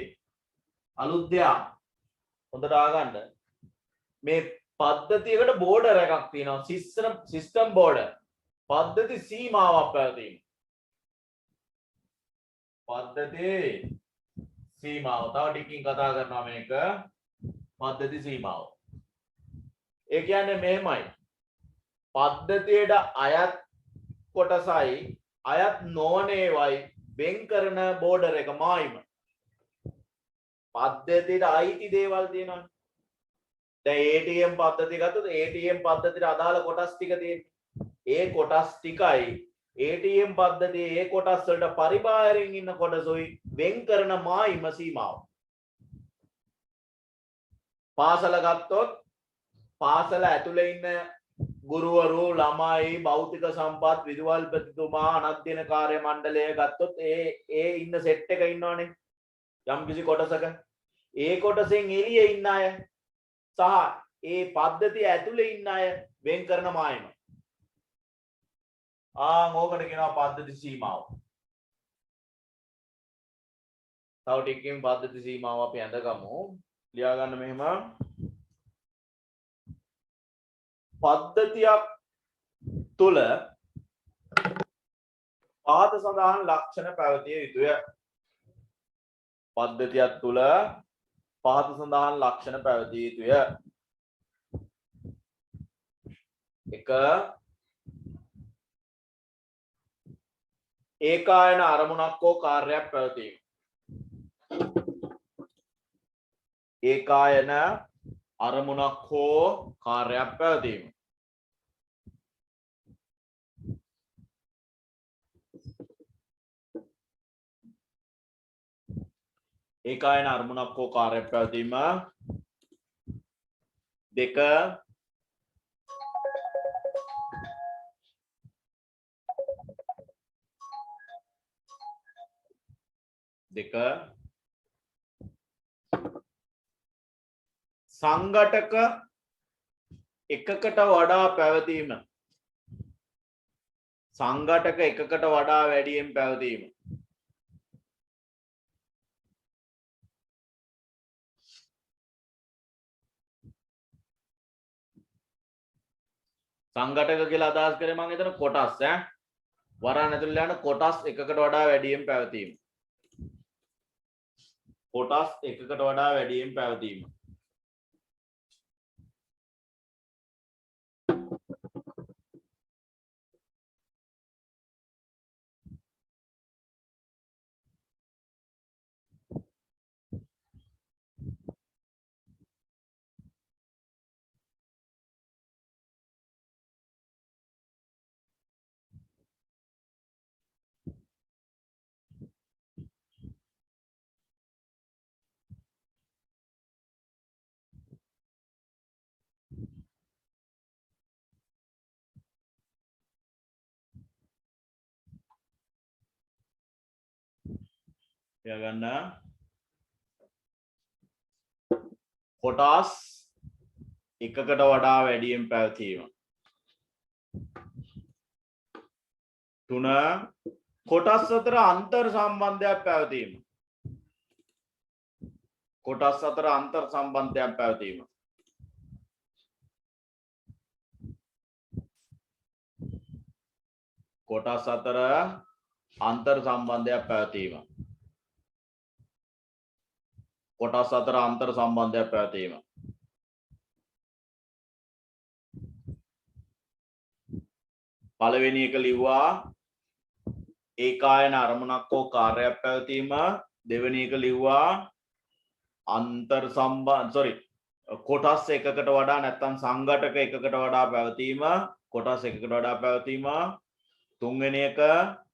අලුත් දෙයක් හොඳට ආගන්න. මේ පද්ධතියකට බෝඩර් එකක් තියෙනවා. System border. පද්ධති සීමාවක් පැවතීම. පද්ධතියේ සීමාව. තව ටිකකින් කතා කරනවා මේක. පද්ධති සීමාව. ඒ කියන්නේ මෙහෙමයි. පද්ධතියට අයත් කොටසයි අයත් නොවන ඒවායි වෙන් කරන බෝඩර් එක මායිම. පද්ධතියට අයිති දේවල් තියෙනවා. දැන් ATM පද්ධතිය ගත්තොත් ATM පද්ධතියට අදාළ කොටස් ටික තියෙනවා. ඒ කොටස් ටිකයි ATM පද්ධතියේ ඒ කොටස් වලට පරිබාහිරින් ඉන්න කොටසොයි වෙන් කරන මායිම සීමාව. පාසල ගත්තොත් පාසල ඇතුලේ ඉන්න ගුරුවරු ළමයි භෞතික සම්පත් විදුහල්පතිතුමා අනධ්‍යයන කාර්ය මණ්ඩලය ගත්තොත් ඒ ඉන්න සෙට් එක ඉන්නවනේ යම් කිසි කොටසක ඒ කොටසෙන් එළියේ ඉන්න අය සහ ඒ පද්ධතිය ඇතුලේ ඉන්න අය වෙන් කරන මායිම. ඕකට කියනවා පද්ධති සීමාව. තව ටිකකින් පද්ධති සීමාව අපි ඇඳගමු. ලියා ගන්න මෙහෙම. පද්ධතියක් තුල පහත සඳහන් ලක්ෂණ පැවතිය යුතුය. පද්ධතියක් තුල පහත සඳහන් ලක්ෂණ පැවතිය යුතුය. එක ඒකායන අරමුණක් හෝ කාර්යයක් පැවතීම. ඒකායන අරමුණක් හෝ කාර්යයක් පැවතීම. ඒකායන අරමුණක් හෝ කාර්යයක් පැවතීම. දෙක සංඝටක එකකට වඩා පැවතීම. සංඝටක එකකට වඩා වැඩියෙන් පැවතීම. සංඝටක කියලා අදහස් කරේ මම එතන කොටස් වරන් ඇතුළේ යන කොටස් එකකට වඩා වැඩියෙන් පැවතීම. කොටස් එකකට වඩා වැඩියෙන් පැවතීම. ලියගන්න කොටස් එකකට වඩා වැඩියෙන් පැවතීම 3 කොටස් අතර අන්තර් සම්බන්ධයක් පැවතීම කොටස් අතර අන්තර් සම්බන්ධයක් පැවතීම කොටස් අතර අන්තර් සම්බන්ධයක් පැවතීම කොටස් අතර අන්තර් සම්බන්ධයක් පැවතීම පළවෙනි එක ලිව්වා ඒකායන අරමුණක් හෝ කාර්යයක් පැවතීම දෙවෙනි එක ලිව්වා අන්තර් සම්බන්ධ කොටස් එකකට වඩා නැත්නම් සංඝටක එකකට වඩා පැවතීම කොටස් එකකට වඩා පැවතීම තුන්වෙනි එක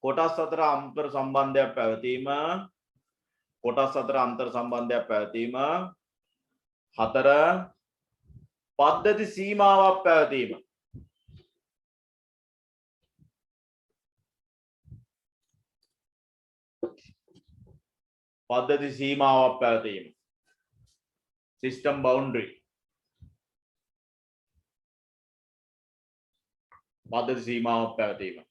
කොටස් අතර අන්තර් සම්බන්ධයක් පැවතීම කොටස් අතර අන්තර් සම්බන්ධයක් පැවතීම හතර පද්ධති සීමාවක් පැවතීම පද්ධති සීමාවක් පැවතීම system boundary පද්ධති සීමාවක් පැවතීම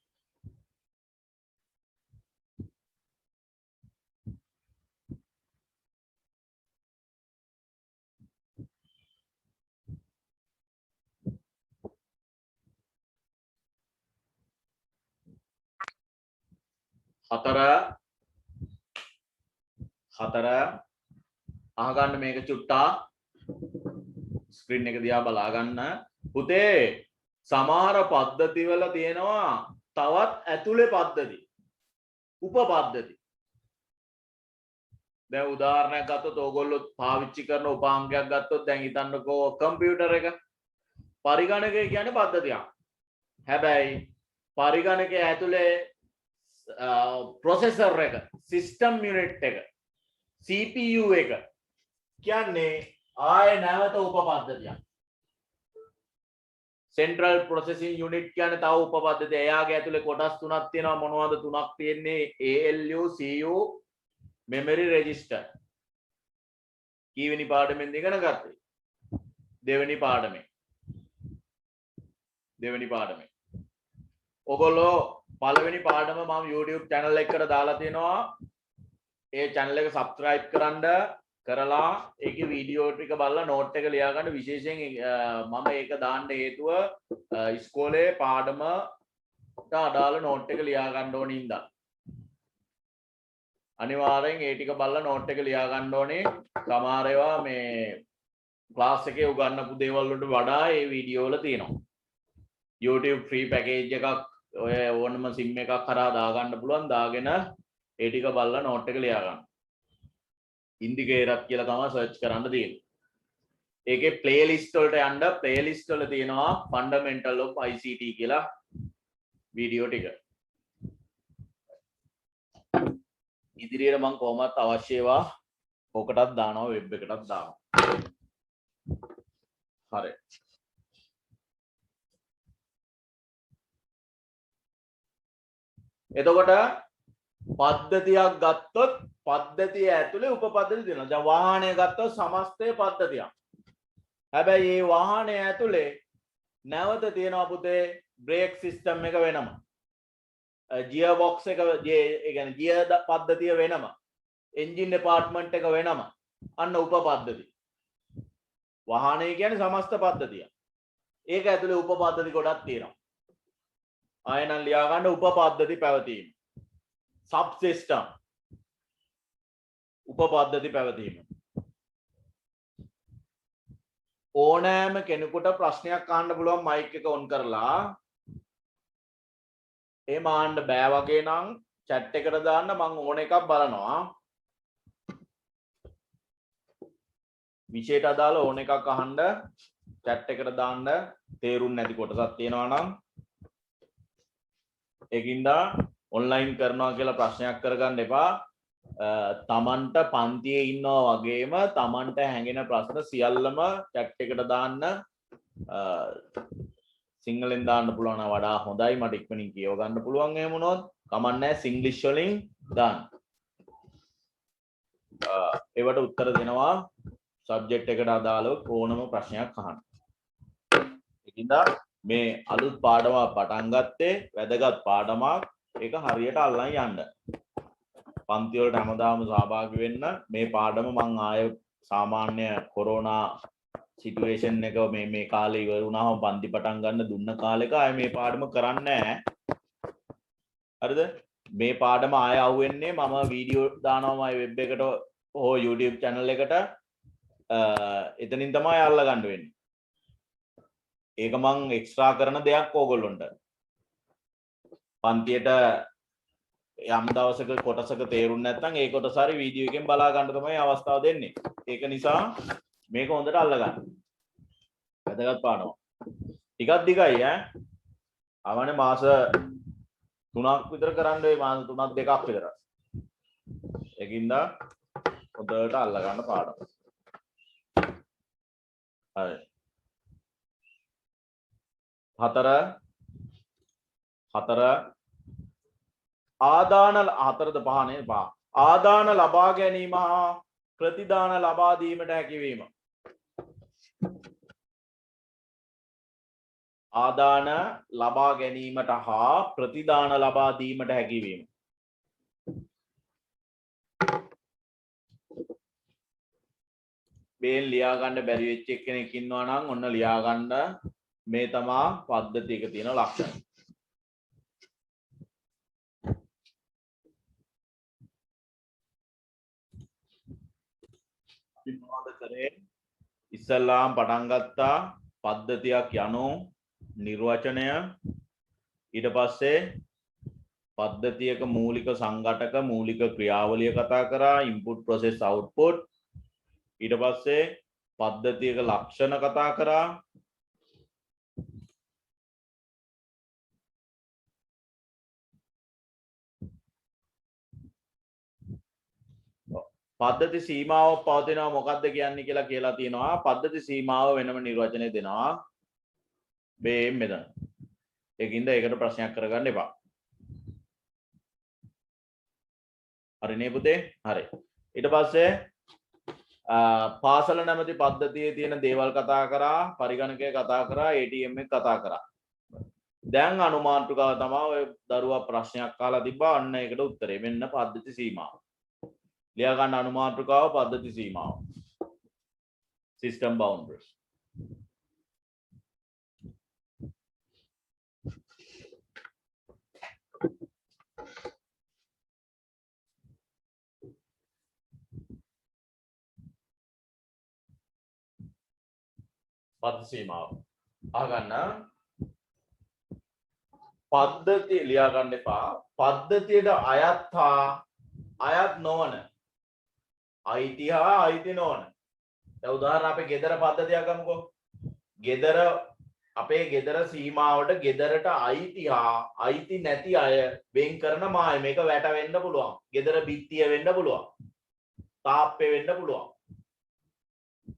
හතර අහගන්න මේක චුට්ටා ස්ක්‍රීන් එක දිහා බලා ගන්න පුතේ සමහර පද්ධති වල තියෙනවා තවත් ඇතුලේ පද්ධති උපපද්ධති දැන් උදාහරණයක් ගත්තොත් ඕගොල්ලෝ පාවිච්චි කරන උපාංගයක් ගත්තොත් දැන් හිතන්නකෝ කම්පියුටර් එක පරිගණකය කියන්නේ පද්ධතියක් හැබැයි පරිගණකයේ ඇතුලේ ප්‍රොසෙසර් එක සිස්ටම් යුනිට් එක CPU එක කියන්නේ ආය නැවත උපපද්ධතියක් සෙන්ට්‍රල් ප්‍රොසෙසිං යුනිට් කියන්නේ තව උපපද්ධතිය. එයාගේ ඇතුලේ කොටස් තුනක් තියෙනවා. මොනවද තුනක් තියෙන්නේ? ALU, CU, memory register. කීවෙනි පාඩමෙන්ද ඉගෙන ගත්තේ? දෙවෙනි පාඩමේ. ඔයගොල්ලෝ පළවෙනි පාඩම මම YouTube channel එකකට දාලා තියෙනවා. ඒ channel එක subscribe කරන්න කරලා ඒකේ වීඩියෝ ටික බලලා නෝට් එක ලියා ගන්න. විශේෂයෙන් මම ඒක දාන්න හේතුව ඉස්කෝලේ පාඩමට අදාළ නෝට් එක ලියා ගන්න ඕනේ ඉඳලා. අනිවාර්යෙන් ඒ ටික බලලා නෝට් එක ලියා ගන්න ඕනේ. සමහර ඒවා මේ ක්ලාස් එකේ උගන්වපු දේවල් වලට වඩා ඒ වීඩියෝ වල තියෙනවා. YouTube free package එකක් ඔය ඕනම sim එකක් කරා දාගන්න පුළුවන්. දාගෙන ඒ ටික බලලා නෝට් එක ලියා ගන්න. ඉන්ඩිකේටර් කියලා තමයි සර්ච් කරන්න තියෙන්නේ. ඒකේ ප්ලේලිස්ට් වලට යන්න ප්ලේලිස්ට් වල තියෙනවා ෆන්ඩමෙන්ටල් ඔෆ් ICT කියලා වීඩියෝ ටික. ඉදිරියට මම කොහොමත් අවශ්‍ය ඒවා ඔකටත් දානවා වෙබ් එකටත් දානවා. හරි. එතකොට පද්ධතියක් ගත්තොත් පද්ධතිය ඇතුලේ උපපද්ධති තියෙනවා. දැන් වාහනය ගත්තොත් සමස්තය පද්ධතියක්. හැබැයි මේ වාහනය ඇතුලේ නැවත තියෙනවා පුතේ බ්‍රේක් සිස්ටම් එක වෙනම. ගියර් බොක්ස් එක ඒ කියන්නේ ගියර් පද්ධතිය වෙනම. එන්ජින් ඩිපාර්ට්මන්ට් එක වෙනම. අන්න උපපද්ධති. වාහනය කියන්නේ සමස්ත පද්ධතියක්. ඒක ඇතුලේ උපපද්ධති ගොඩක් තියෙනවා. ආයෙනම් ලියා ගන්න උපපද්ධති පැවතීම. සබ් සිස්ටම් උපපද්ධති පැවතීම. ඕනෑම කෙනෙකුට ප්‍රශ්නයක් අහන්න පුළුවන් මයික් එක ඔන් කරලා. එහෙම අහන්න බෑ වගේ නම් chat එකට දාන්න මම ඕන එකක් බලනවා. විෂයට අදාළ ඕන එකක් අහන්න chat එකට දාන්න. තේරුම් නැති කොටසක් තියෙනවා නම් ඒකින්ද ඔන්ලයින් කරනවා කියලා ප්‍රශ්නයක් කරගන්න එපා. තමන්ට පන්තියේ ඉන්නවා වගේම තමන්ට හැඟෙන ප්‍රශ්න සියල්ලම chat එකට දාන්න. සිංහලෙන් දාන්න පුළුවන් නම් වඩා හොඳයි. මට ඉක්මනින් කියව ගන්න පුළුවන්. එහෙම වුණොත් කමක් නැහැ. සිංග්ලිෂ් වලින් දාන්න. ඒවට උත්තර දෙනවා සබ්ජෙක්ට් එකට අදාළව ඕනම ප්‍රශ්නයක් අහන්න. ඒකින්ද මේ අලුත් පාඩමක් පටන් ගත්තේ වැදගත් පාඩමක්. ඒක හරියට අල්ලන් යන්න. පන්ති වලට හැමදාම සහභාගී වෙන්න. මේ පාඩම මම ආය සාමාන්‍ය කොරෝනා සිටුේෂන් එක මේ කාලේ ඉවර වුණාම පන්ති පටන් ගන්න දුන්න කාලෙක ආය මේ පාඩම කරන්නේ නැහැ. හරිද? මේ පාඩම ආය අහුවෙන්නේ මම වීඩියෝ දානවා මගේ වෙබ් එකට හෝ YouTube channel එකට. එතනින් තමයි අල්ල ගන්න වෙන්නේ. ඒක මං එක්ස්ට්‍රා කරන දෙයක් ඕගොල්ලොන්ට. පන්තියට යම් දවසක කොටසක තේරුම් නැත්නම් ඒ කොටස හරි වීඩියෝ එකෙන් බලා ගන්න තමයි අවස්ථාව දෙන්නේ. ඒක නිසා මේක හොඳට අල්ල ගන්න. වැදගත් පාඩමක්. ටිකක් දිගයි ඈ. අවනේ මාස 3ක් විතර කරන්න වෙයි. මාස 3ක් 2ක් විතර. ඒකින්ද හොඳට අල්ල ගන්න පාඩම. හරි. 4 ආදාන 4ද 5 නේ 5. ආදාන ලබා ගැනීම හා ප්‍රතිදාන ලබා දීමට හැකියවීම. ආදාන ලබා ගැනීමට හා ප්‍රතිදාන ලබා දීමට හැකියවීම. මේ ලියා ගන්න බැරි වෙච්ච කෙනෙක් ඉන්නවා නම් ඔන්න ලියා ගන්න. මේ තමා පද්ධතියක තියෙන ලක්ෂණ. අපි මොනවද කරේ? ඉස්සල්ලාම පටන් ගත්තා පද්ධතියක් යනු නිර්වචනය. ඊට පස්සේ පද්ධතියක මූලික සංඝටක මූලික ක්‍රියාවලිය කතා කරා. Input process output. ඊට පස්සේ පද්ධතියක ලක්ෂණ කතා කරා. පද්ධති සීමාවක් පවතිනවා මොකක්ද කියන්නේ කියලා තියෙනවා. පද්ධති සීමාව වෙනම නිර්වචනය දෙනවා. මේ මෙතන. ඒකින්ද ඒකට ප්‍රශ්නයක් කරගන්න එපා. හරිනේ පුතේ? හරි. ඊට පස්සේ පාසල නැමැති පද්ධතියේ තියෙන දේවල් කතා කරා, පරිගණකය කතා කරා, ATM එක කතා කරා. දැන් අනුමාත්‍රකාව තමයි ඔය දරුවා ප්‍රශ්නයක් අහලා තිබ්බා. අන්න ඒකට උත්තරේ මෙන්න පද්ධති සීමාව. ලියා ගන්න අනුමාත්‍රකාව පද්ධති සීමාව. System boundaries. පද්ධති සීමාව. අහගන්න. පද්ධතිය ලියා ගන්න එපා. පද්ධතියට අයත් හා අයත් නොවන අයිති හා අයිති නොවන. දැන් උදාහරණ අපේ ගෙදර පද්ධතියක් ගමුකෝ. ගෙදර අපේ ගෙදර සීමාවට ගෙදරට අයිති හා අයිති නැති අය වෙන් කරන මාය. මේක වැට වෙන්න පුළුවන්. ගෙදර බිත්තිය වෙන්න පුළුවන්. තාප්පේ වෙන්න පුළුවන්.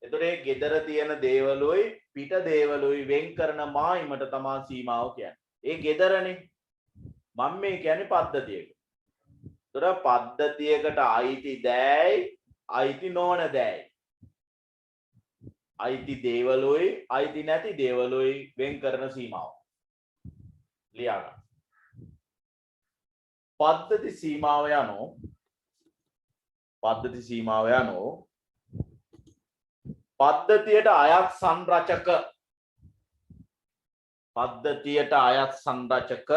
එතකොට මේ ගෙදර තියෙන දේවලුයි පිට දේවලුයි වෙන් කරන මායිමට තමයි සීමාව කියන්නේ. ඒ ගෙදරනේ. මම මේ කියන්නේ පද්ධතියක. එතකොට පද්ධතියකට අයිති දෑයි අයිති නොවන දෑයි. අයිති දේවලුයි අයිති නැති දේවලුයි වෙන් කරන සීමාව. ලියා ගන්න. පද්ධති සීමාව යනෝ පද්ධතියට අයත් සංරචක. පද්ධතියට අයත් සංරචක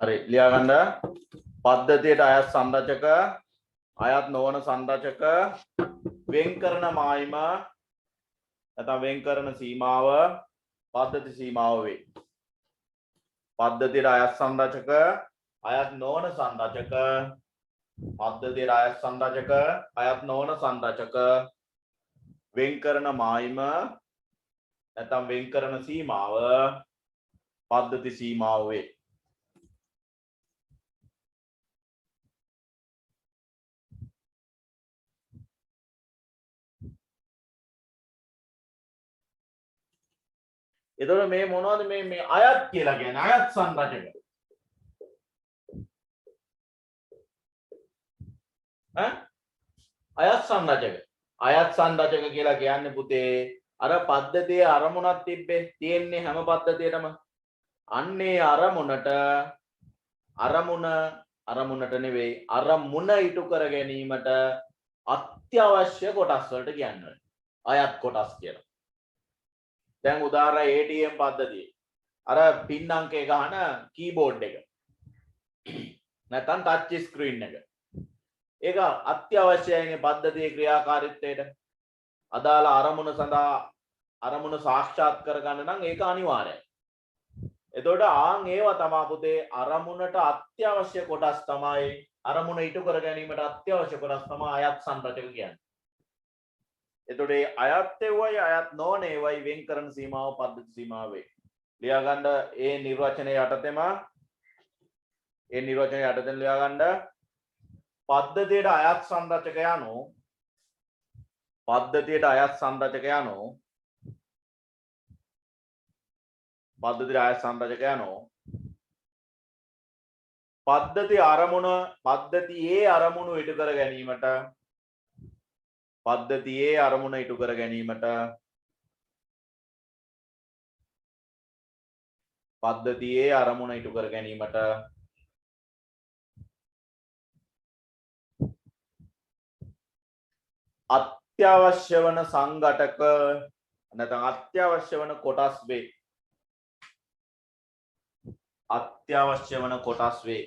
හරි ලියා ගන්න පද්ධතියට අයත් සංරචක අයත් නොවන සංරචක වෙන් කරන මායිම නැත්නම් වෙන් කරන සීමාව පද්ධති සීමාව වේ. පද්ධතියට අයත් සංරචක අයත් නොවන සංරචක පද්ධතියට අයත් සංරචක අයත් නොවන සංරචක වෙන් කරන මායිම නැත්නම් වෙන් කරන සීමාව පද්ධති සීමාව වේ. එතකොට මේ මොනවද මේ අයත් කියලා කියන්නේ අයත් සංරචක අයත් සංරචක කියලා කියන්නේ පුතේ අර පද්ධතියේ අරමුණක් තිබ්බේ තියෙන්නේ හැම පද්ධතියකටම අන්නේ අරමුණට නෙවෙයි අරමුණ ඉටු කර ගැනීමට අත්‍යවශ්‍ය කොටස් වලට කියන්නේ අයත් කොටස් කියලා. දැන් උදාහරණ ATM පද්ධතිය අර පින් අංකය ගහන කීබෝඩ් එක නැත්නම් ටච් ස්ක්‍රීන් එක ඒක අත්‍යවශ්‍යයිනේ පද්ධතියේ ක්‍රියාකාරීත්වයට අදාළ අරමුණ සඳහා අරමුණ සාක්ෂාත් කරගන්න නම් ඒක අනිවාර්යයි. එතකොට ආන් ඒවා තමයි පුතේ අරමුණට අත්‍යවශ්‍ය කොටස් තමයි අරමුණ ඉටු කර ගැනීමට අත්‍යවශ්‍ය කොටස් තමයි අයත් සංරචක කියන්නේ. එතකොට ඒ අයත් ඒවයි අයත් නොවන ඒවයි වෙන් කරන සීමාව පද්ධති සීමාව වේ. ලියා ගන්න ඒ නිර්වචනයේ යටතේම ලියා ගන්න පද්ධතියට අයත් සංරචක යනු පද්ධතියට අයත් සංරචක යනු පද්ධතියේ අරමුණු ඉටු කර ගැනීමට අත්‍යවශ්‍ය වන සංඝටක නැත්නම් අත්‍යවශ්‍ය වන කොටස් වේ. අත්‍යවශ්‍ය වන කොටස් වේ.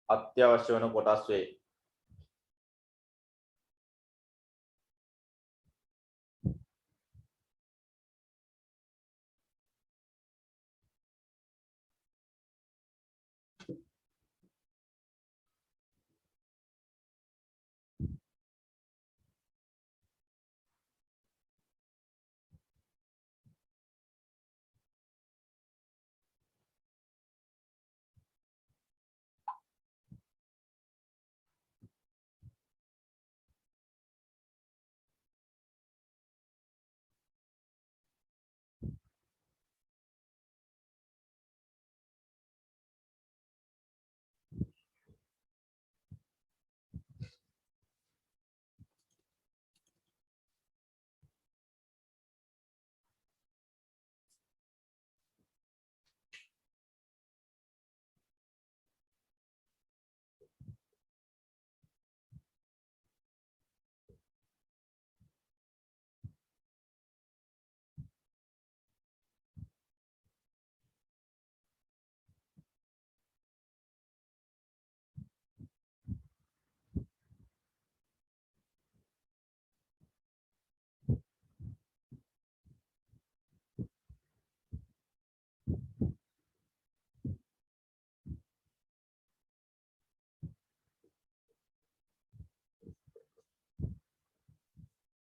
අත්‍යවශ්‍ය වන කොටස් වේ.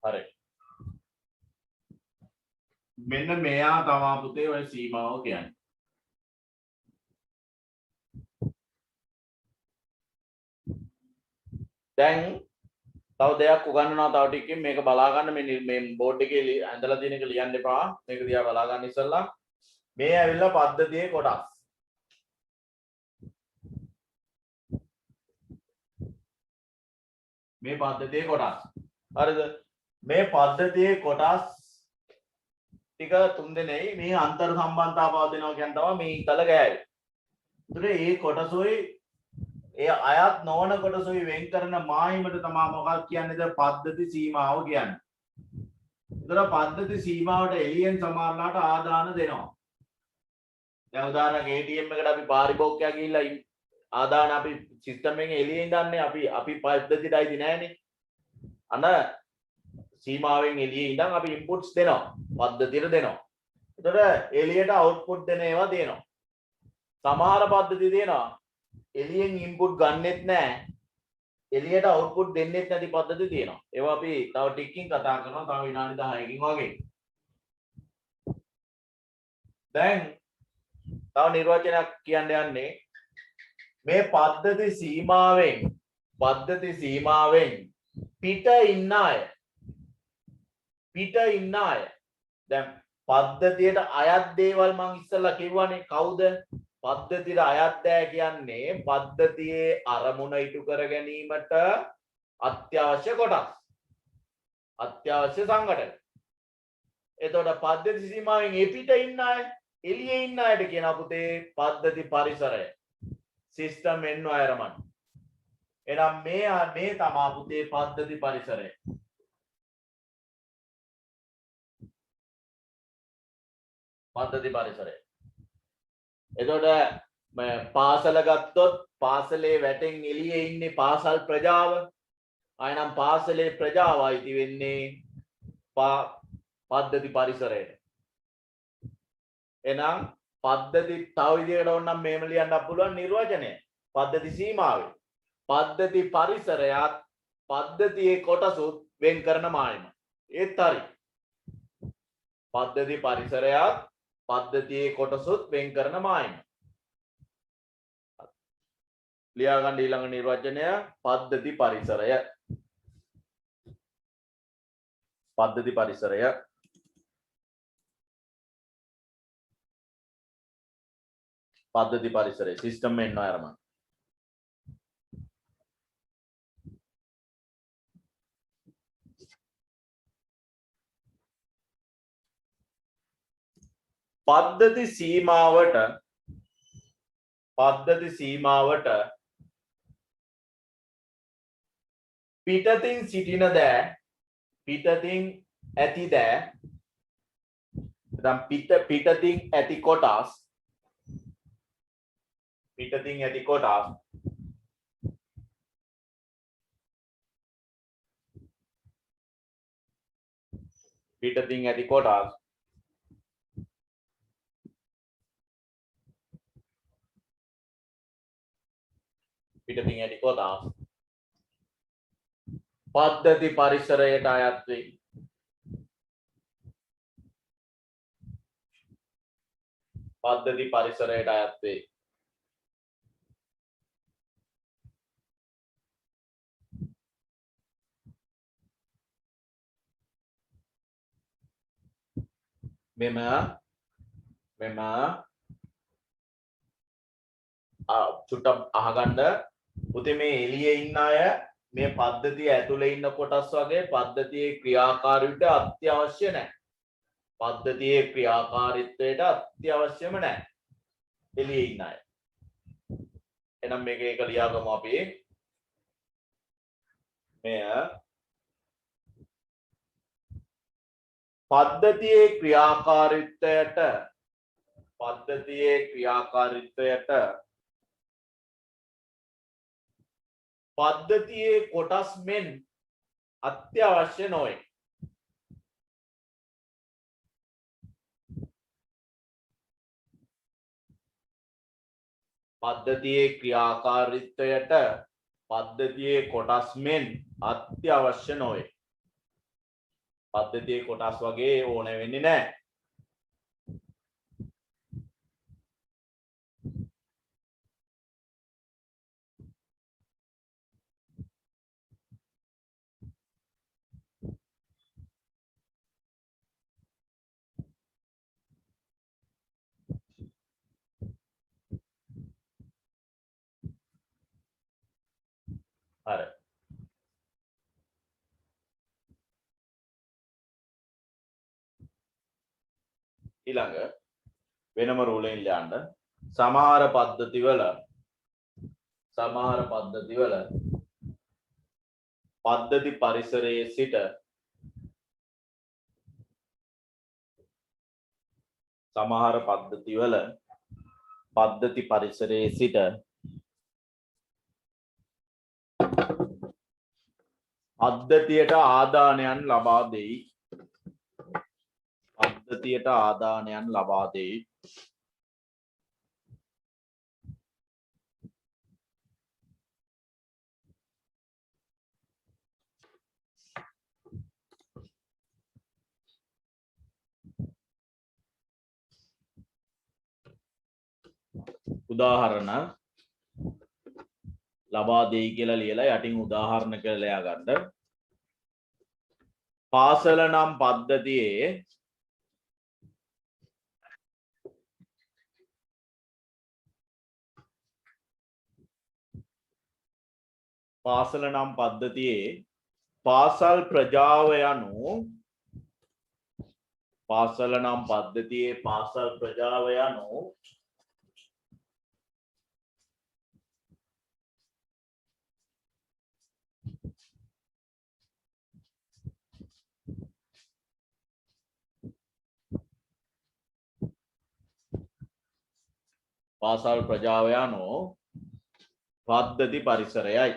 හරි. මෙන්න මෙයා තමයි පුතේ ඔය සීමාව කියන්නේ. දැන් තව දෙයක් උගන්වනවා තව ටිකකින් මේක බලා ගන්න මේ බෝඩ් එකේ ඇඳලා තියෙන එක ලියන්න එපා. මේක දිහා බලා ගන්න ඉස්සෙල්ලා මේ ඇවිල්ලා පද්ධතියේ කොටස්. මේ පද්ධතියේ කොටස්. හරිද? මේ පද්ධතියේ කොටස් ටික තුන් දෙනෙයි මේ අන්තර් සම්බන්ධතාව පවතිනවා කියන තමයි මේ ඉතල ගෑවේ. ඒතර ඒ කොටසොයි ඒ අයත් නොවන කොටසොයි වෙන් කරන මායිමට තමයි මොකක්ද කියන්නේද පද්ධති සීමාව කියන්නේ. ඒතර පද්ධති සීමාවට එළියෙන් සමහරලාට ආදාන දෙනවා. දැන් උදාහරණයක් ATM එකට අපි පාරිභෝගිකයා ගිහිල්ලා ආදාන අපි සිස්ටම් එකෙන් එළියෙන් ගන්නනේ අපි පද්ධතියටයි දී නෑනේ. අන සීමාවෙන් එළියේ ඉඳන් අපි ඉන්පුට්ස් දෙනවා. පද්ධතියට දෙනවා. ඒතර එළියට අවුට්පුට් දෙන ඒවා දෙනවා. සමහර පද්ධති දෙනවා එළියෙන් ඉන්පුට් ගන්නෙත් නෑ. එළියට අවුට්පුට් දෙන්නෙත් නැති පද්ධති තියෙනවා. ඒවා අපි තව ටිකකින් කතා කරනවා. තව විනාඩි 10කින් වගේ. දැන් තව නිර්වචනයක් කියන්න යන්නේ මේ පද්ධති සීමාවෙන් පිට ඉන්න අය දැන් පද්ධතියට අයත් දේවල් මම ඉස්සෙල්ලා කිව්වනේ කවුද පද්ධතියට අයත් දෑ කියන්නේ පද්ධතියේ අරමුණ ඉටු කර ගැනීමට අත්‍යවශ්‍ය කොටස් අත්‍යවශ්‍ය සංගঠন. එතකොට පද්ධති සීමාවෙන් එපිට ඉන්න අය එළියේ ඉන්න අයට කියන පුතේ පද්ධති පරිසරය සිස්ටම් එන්වයරන්මන්ට්. එහෙනම් මේ තමා පුතේ පද්ධති පරිසරය. පද්ධති පරිසරය. එතකොට පාසල ගත්තොත් පාසලේ වැටෙන් එළියේ ඉන්නේ පාසල් ප්‍රජාව. ආයෙනම් පාසලේ ප්‍රජාව අයිති වෙන්නේ පද්ධති පරිසරයට. එහෙනම් පද්ධති තව විදිහකට ඕනනම් මේම ලියන්න පුළුවන් නිර්වචනය. පද්ධති සීමාවේ. පද්ධති පරිසරයත් පද්ධතියේ කොටසුත් වෙන් කරන මායිම. ඒත් හරි. පද්ධති පරිසරයත් පද්ධතියේ කොටසුත් වෙන් කරන මායිම. ලියා ගන්න ඊළඟ නිර්වචනය පද්ධති පරිසරය. පද්ධති පරිසරය පද්ධති පරිසරය සිස්ටම් එන්වයරන්මන්ට්. පද්ධති සීමාවට පිටතින් සිටින දෑ පිටතින් ඇති දෑ නැත්නම් පිටතින් ඇති කොටස් පිටතින් ඇති කොටස් පිටතින් ඇති කොටස් පිටතින් ඇති කොටස් පද්ධති පරිසරයට අයත් වේ. පද්ධති පරිසරයට අයත් වේ. මෙම චුට්ටක් අහගන්න පුතේ මේ එළියේ ඉන්න අය මේ පද්ධතිය ඇතුලේ ඉන්න කොටස් වගේ පද්ධතියේ ක්‍රියාකාරීත්වයට අත්‍යවශ්‍ය නැහැ. පද්ධතියේ ක්‍රියාකාරීත්වයට අත්‍යවශ්‍යම නැහැ. එළියේ ඉන්න අය. එහෙනම් මේක එක ලියාගමු අපි. මෙය පද්ධතියේ ක්‍රියාකාරීත්වයට පද්ධතියේ කොටස් මෙන් අත්‍යවශ්‍ය නොවේ. පද්ධතියේ ක්‍රියාකාරීත්වයට පද්ධතියේ කොටස් මෙන් අත්‍යවශ්‍ය නොවේ. පද්ධතියේ කොටස් වගේ ඕන වෙන්නේ නැහැ. හරි. ඊළඟ වෙනම රූලෙන් ලියන්න සමහර පද්ධතිවල පද්ධති පරිසරයේ සිට පද්ධතියට ආදානයන් ලබා දෙයි. උදාහරණ ලබා දෙයි කියලා ලියලා යටින් උදාහරණ කියලා ලියා ගන්න. පාසල නම් පද්ධතියේ පාසල් ප්‍රජාව යනු පද්ධති පරිසරයයි.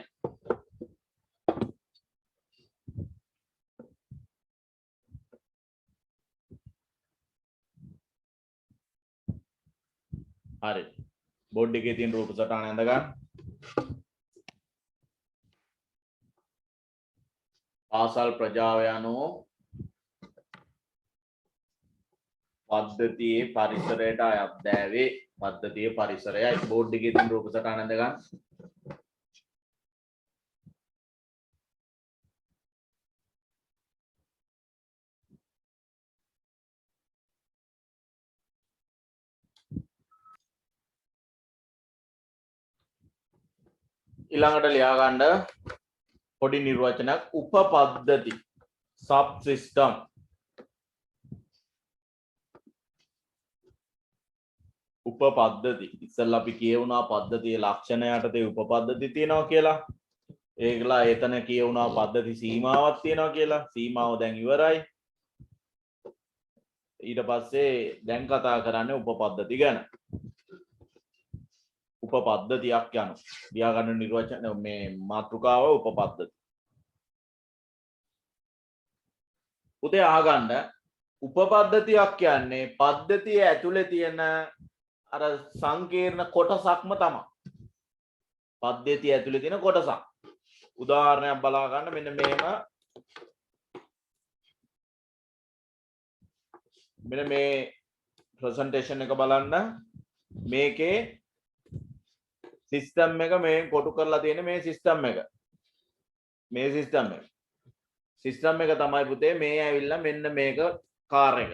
හරි. බෝඩ් එකේ තියෙන රූප සටහන ඇඳ ගන්න. පාසල් ප්‍රජාව යනු පද්ධතියේ පරිසරයට අයත් දෑවේ. පද්ධතියේ පරිසරයයි. බෝඩ් එකේ තියෙන රූප සටහන ඇඳ ගන්න. ඊළඟට ලියා ගන්න පොඩි නිර්වචනයක් උපපද්ධති සබ් සිස්ටම්. උපපද්ධති ඉස්සෙල්ලා අපි කියවුණා පද්ධතියේ ලක්ෂණ යටතේ උපපද්ධති තියෙනවා කියලා. ඒකලා එතන කියවුණා පද්ධති සීමාවක් තියෙනවා කියලා. සීමාව දැන් ඉවරයි. ඊට පස්සේ දැන් කතා කරන්නේ උපපද්ධති ගැන. උපපද්ධතියක් යනු ලියා ගන්න නිර්වචන මේ මාතෘකාව උපපද්ධති. උදේ අහගන්න උපපද්ධතියක් කියන්නේ පද්ධතිය ඇතුලේ තියෙන අර සංකීර්ණ කොටසක්ම තමයි. පද්ධතිය ඇතුලේ තියෙන කොටසක්. උදාහරණයක් බලා ගන්න මෙන්න මේ ප්‍රසන්ටේෂන් එක බලන්න. මේකේ සිස්ටම් එක මේ කොටු කරලා තියෙන මේ සිස්ටම් එක. සිස්ටම් එක තමයි පුතේ මේ ඇවිල්ලා මෙන්න මේක කාර් එක.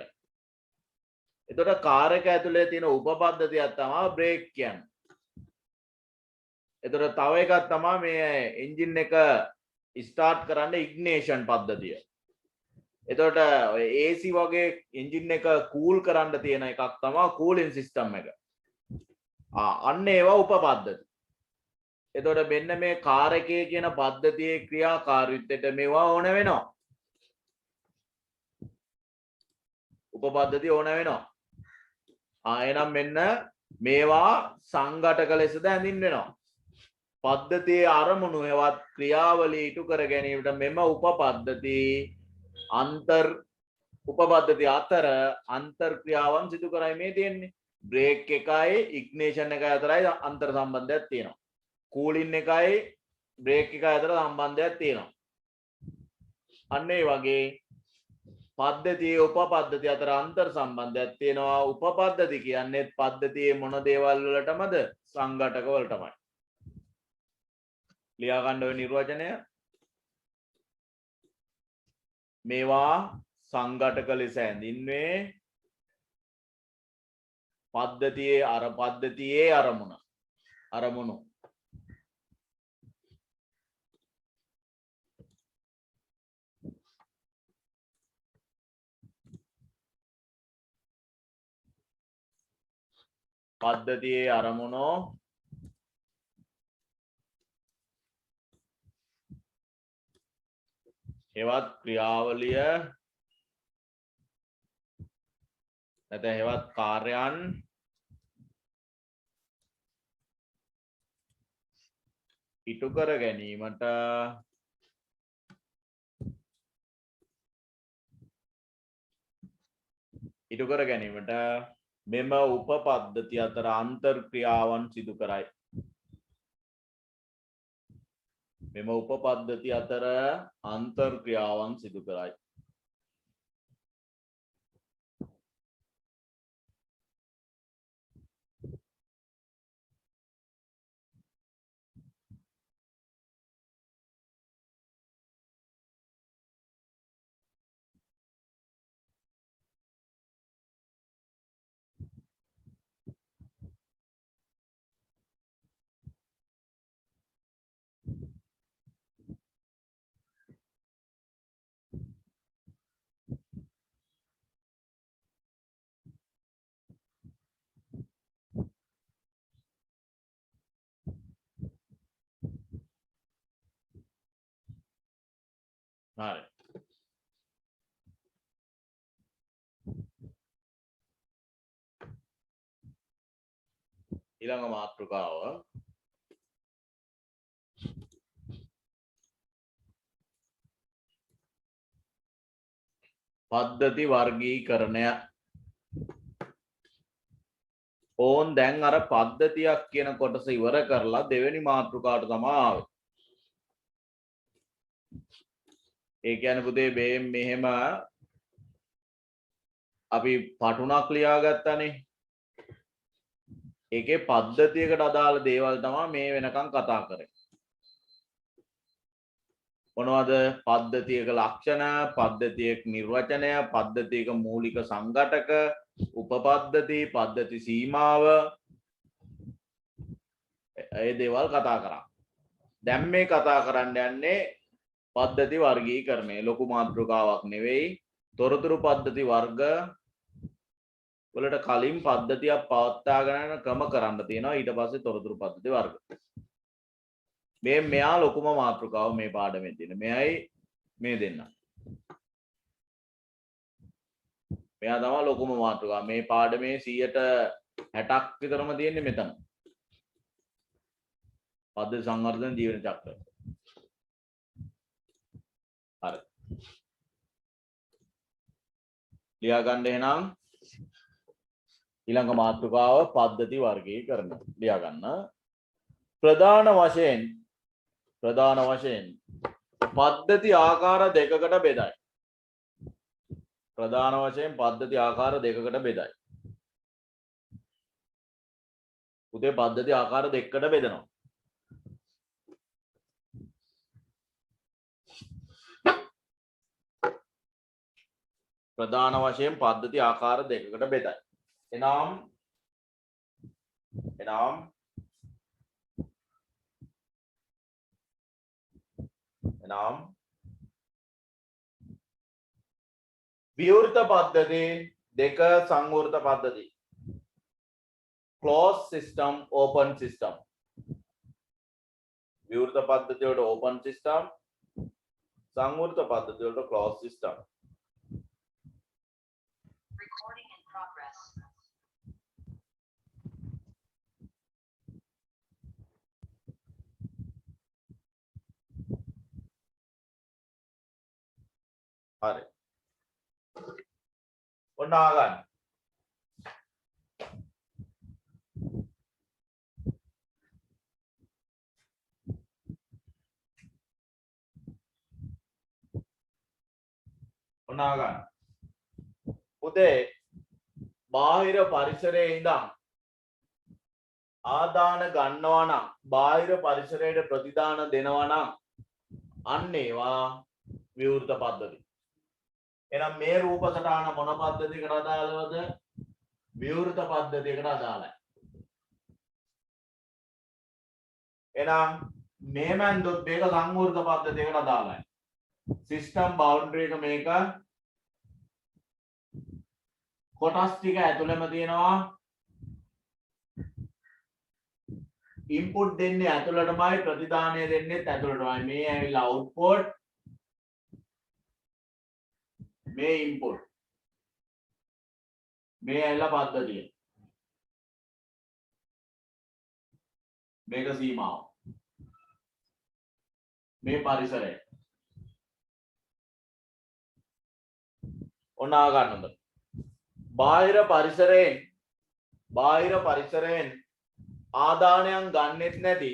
එතකොට කාර් එක ඇතුලේ තියෙන උපපද්ධතියක් තමයි බ්‍රේක් කියන්නේ. එතකොට තව එකක් තමයි මේ එන්ජින් එක ස්ටාර්ට් කරන්න ඉග්නේෂන් පද්ධතිය. එතකොට AC වගේ එන්ජින් එක කූල් කරන්න තියෙන එකක් තමයි කූලින් සිස්ටම් එක. අන්න ඒවා උපපද්ධති. එතකොට මෙන්න මේ කාර් එකේ කියන පද්ධතියේ ක්‍රියාකාරීත්වයට මේවා ඕන වෙනවා. උපපද්ධතිය ඕන වෙනවා. එහෙනම් මෙන්න මේවා සංඝටක ලෙසද හැඳින්වෙනවා. පද්ධතියේ අරමුණු හේවත් ක්‍රියාවලිය ඉටු කර ගැනීමට මෙම උපපද්ධති අතර අන්තර් ක්‍රියාවන් සිදු කරයි මේ තියෙන්නේ. බ්‍රේක් එකයි ඉග්නේෂන් එකයි අතරයි අන්තර් සම්බන්ධයක් තියෙනවා. කූලින් එකයි බ්‍රේක් එකයි අතර සම්බන්ධයක් තියෙනවා. අන්න ඒ වගේ පද්ධතියේ උපපද්ධති අතර අන්තර් සම්බන්ධයක් තියෙනවා. උපපද්ධති කියන්නේ පද්ධතියේ මොන දේවල් වලටමද? සංඝටක වලටමයි. ලියා ගන්න ඔය නිර්වචනය. මේවා සංඝටක ලෙස හැඳින්වේ පද්ධතියේ අරමුණු පද්ධතියේ අරමුණෝ හෙවත් ක්‍රියාවලිය නැත්නම් හෙවත් කාර්යයන් ඉටු කර ගැනීමට මෙම උපපද්ධති අතර අන්තර් ක්‍රියාවන් සිදු කරයි. මෙම උපපද්ධති අතර අන්තර් ක්‍රියාවන් සිදු කරයි. හරි. ඊළඟ මාතෘකාව පද්ධති වර්ගීකරණය. ඕන් දැන් අර පද්ධතියක් කියන කොටස ඉවර කරලා දෙවෙනි මාතෘකාවට තමයි ආවේ. ඒ කියන්නේ පුතේ මේ මෙහෙම අපි පටුණක් ලියාගත්තානේ. ඒකේ පද්ධතියකට අදාළ දේවල් තමයි මේ වෙනකන් කතා කරේ. මොනවද? පද්ධතියක ලක්ෂණ, පද්ධතියක නිර්වචනය, පද්ධතියක මූලික සංඝටක, උපපද්ධති, පද්ධති සීමාව, ඒ දේවල් කතා කරා. දැන් මේ කතා කරන්න යන්නේ පද්ධති වර්ගීකරණය. ලොකු මාතෘකාවක් නෙවෙයි. තොරතුරු පද්ධති වර්ග වලට කලින් පද්ධතියක් පවත්වාගෙන යන ක්‍රම කරන්න තියෙනවා. ඊට පස්සේ තොරතුරු පද්ධති වර්ග. මෙයා ලොකුම මාතෘකාව මේ පාඩමේ තියෙන. මෙයයි මේ දෙන්න. මෙයා තමයි ලොකුම මාතෘකාව. මේ පාඩමේ 60%ක් විතරම තියෙන්නේ මෙතන. පද්ධති සංවර්ධන ජීවන චක්‍රය. හරි. ලියා ගන්න එහෙනම් ඊළඟ මාතෘකාව පද්ධති වර්ගීකරණය. ලියා ගන්න. ප්‍රධාන වශයෙන් පද්ධති ආකාර දෙකකට බෙදයි. ප්‍රධාන වශයෙන් පද්ධති ආකාර දෙකකට බෙදයි. උදේ පද්ධති ආකාර දෙකකට බෙදනවා. ප්‍රධාන වශයෙන් පද්ධති ආකාර දෙකකට බෙදයි. එනම් විවෘත පද්ධති දෙක සංවෘත පද්ධති. closed system open system. විවෘත පද්ධතිය වලට open system, සංවෘත පද්ධතිය වලට closed system. Recording in progress. හරි. ඔන්න ආගන්න. ඔන්න ආගන්න. උදේ බාහිර පරිසරයේ ඉඳන් ආදාන ගන්නවා නම්, බාහිර පරිසරයට ප්‍රතිදාන දෙනවා නම් අන්න ඒවා විවෘත පද්ධති. එහෙනම් මේ රූප සටහන මොන පද්ධතියකට අදාළවද? විවෘත පද්ධතියකට අදාළයි. එහෙනම් මේ මන්දොත් මේක සංවෘත පද්ධතියකට අදාළයි. සිස්ටම් බවුන්ඩරි එක මේක කොටස් ටික ඇතුළෙම තියෙනවා ඉන්පුට් දෙන්නේ ඇතුළටමයි ප්‍රතිදානය දෙන්නේ ඇතුළටමයි මේ ඇවිල්ලා අවුට්පුට් මේ ඉන්පුට් මේ ඇවිල්ලා පද්ධතිය මේක සීමාව මේ පරිසරය ඔන්න ආ ගන්න හොඳ බාහිර පරිසරයෙන් ආදානයන් ගන්නෙත් නැති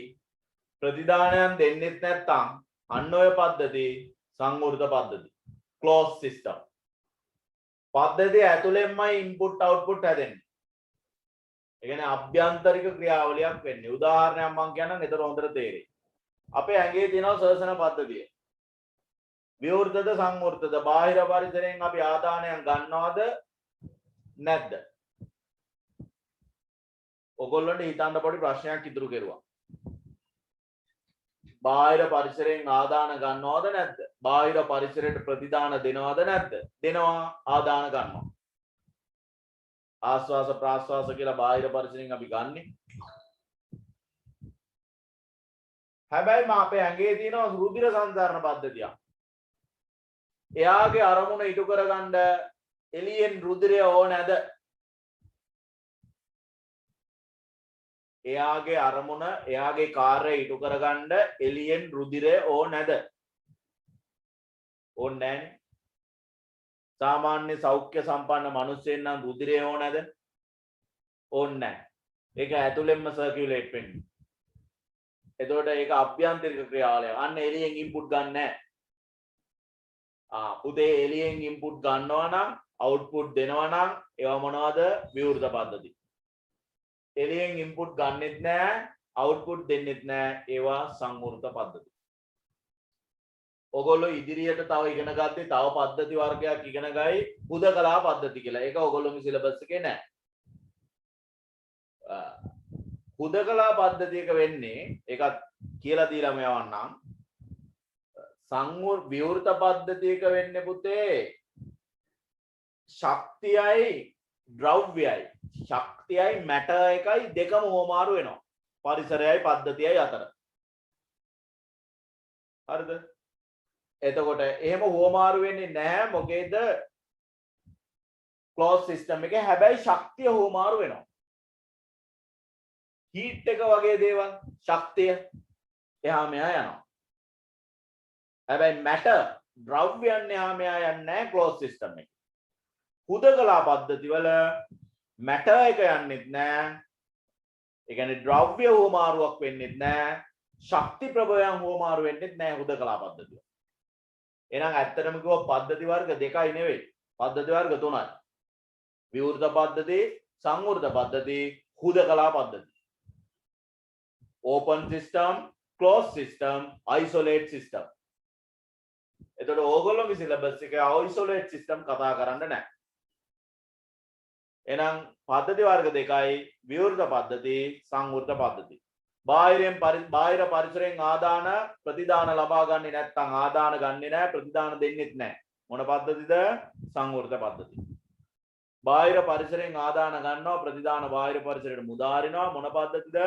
ප්‍රතිදානයන් දෙන්නෙත් නැත්නම් අන්න ඔය පද්ධති සංවෘත පද්ධති closed system පද්ධතිය ඇතුළෙන්මයි input output හැදෙන්නේ ඒ කියන්නේ අභ්‍යන්තරික ක්‍රියාවලියක් වෙන්නේ උදාහරණයක් මම කියන්නම් එතන හොඳට තේරෙයි අපේ ඇඟේ තියෙනවා ශ්වසන පද්ධතිය විවෘතද සංවෘතද බාහිර පරිසරයෙන් අපි ආදානයන් ගන්නවද නැද්ද ඔයගොල්ලන්ට හිතන්න පොඩි ප්‍රශ්නයක් ඉදිරි කෙරුවා. බාහිර පරිසරයෙන් ආදාන ගන්නවද නැද්ද? බාහිර පරිසරයට ප්‍රතිදාන දෙනවද නැද්ද? දෙනවා ආදාන ගන්නවා. ආස්වාස ප්‍රාස්වාස කියලා බාහිර පරිසරයෙන් අපි ගන්නෙ. හැබැයි අපේ ඇඟේ තියෙන රුධිර සංසරණ පද්ධතියක්. එයාගේ අරමුණ ඉටු කරගන්න එළියෙන් රුධිරය ඕනෑද? එයාගේ අරමුණ එයාගේ කාර්යය ඉටු කරගන්න එළියෙන් රුධිරය ඕනෑද? ඕනේ නැහැනේ. සාමාන්‍ය සෞඛ්‍ය සම්පන්න මිනිස්සෙන් නම් රුධිරය ඕනෑද? ඕනේ නැහැ. ඒක ඇතුළෙන්ම සර්කියුලේට් වෙන්නේ. එතකොට ඒක අභ්‍යන්තරික ක්‍රියාවලියක්. අන්න එළියෙන් ඉන්පුට් ගන්න නැහැ. පුතේ එළියෙන් ඉන්පුට් ගන්නවා නම් අවුට්පුට් දෙනවා නම් ඒවා මොනවද? විවෘත පද්ධති. එළියෙන් ඉන්පුට් ගන්නෙත් නැහැ අවුට්පුට් දෙන්නෙත් නැහැ ඒවා සංවෘත පද්ධති. ඔයගොල්ලෝ ඉදිරියට තව ඉගෙන ගත්තේ තව පද්ධති වර්ගයක් ඉගෙන ගයි හුදකලා පද්ධති කියලා. ඒක ඔයගොල්ලෝගේ සිලබස් එකේ නැහැ. හුදකලා පද්ධතියක වෙන්නේ ඒකත් කියලා දීලා මම යවන්නම්. විවෘත පද්ධතියක වෙන්නේ පුතේ ශක්තියයි ද්‍රව්‍යයයි ශක්තියයි මැටර් එකයි දෙකම හෝමාරු වෙනවා පරිසරයයි පද්ධතියයි අතර. හරිද? එතකොට එහෙම හෝමාරු වෙන්නේ නැහැ මොකේද? ක්ලෝස් සිස්ටම් එකේ. හැබැයි ශක්තිය හෝමාරු වෙනවා. හීට් එක වගේ දේවල් ශක්තිය එහා මෙහා යනවා. හැබැයි මැටර් ද්‍රව්‍යයන් එහා මෙහා යන්නේ නැහැ ක්ලෝස් සිස්ටම් එකේ. හුදකලා පද්ධති වල මැටර් එක යන්නෙත් නෑ. ඒ කියන්නේ ද්‍රව්‍ය හෝමාරුවක් වෙන්නෙත් නෑ. ශක්ති ප්‍රභවයන් හෝමාරු වෙන්නෙත් නෑ හුදකලා පද්ධතිය. එහෙනම් ඇත්තටම කිව්ව පද්ධති වර්ග දෙකයි නෙවෙයි. පද්ධති වර්ග තුනයි. විවෘත පද්ධති, සංවෘත පද්ධති, හුදකලා පද්ධති. open system, closed system, isolate system. එතකොට ඕගොල්ලෝගේ සිලබස් එකේ isolate system කතා කරන්න නෑ. එහෙනම් පද්ධති වර්ග දෙකයි විවෘත පද්ධති සංවෘත පද්ධති. බාහිර පරිසරයෙන් ආදාන ප්‍රතිදාන ලබා ගන්නේ නැත්නම් ආදාන ගන්නේ නැහැ ප්‍රතිදාන දෙන්නෙත් නැහැ. මොන පද්ධතිද? සංවෘත පද්ධති. බාහිර පරිසරයෙන් ආදාන ගන්නවා ප්‍රතිදාන බාහිර පරිසරයට මුදාරිනවා මොන පද්ධතිද?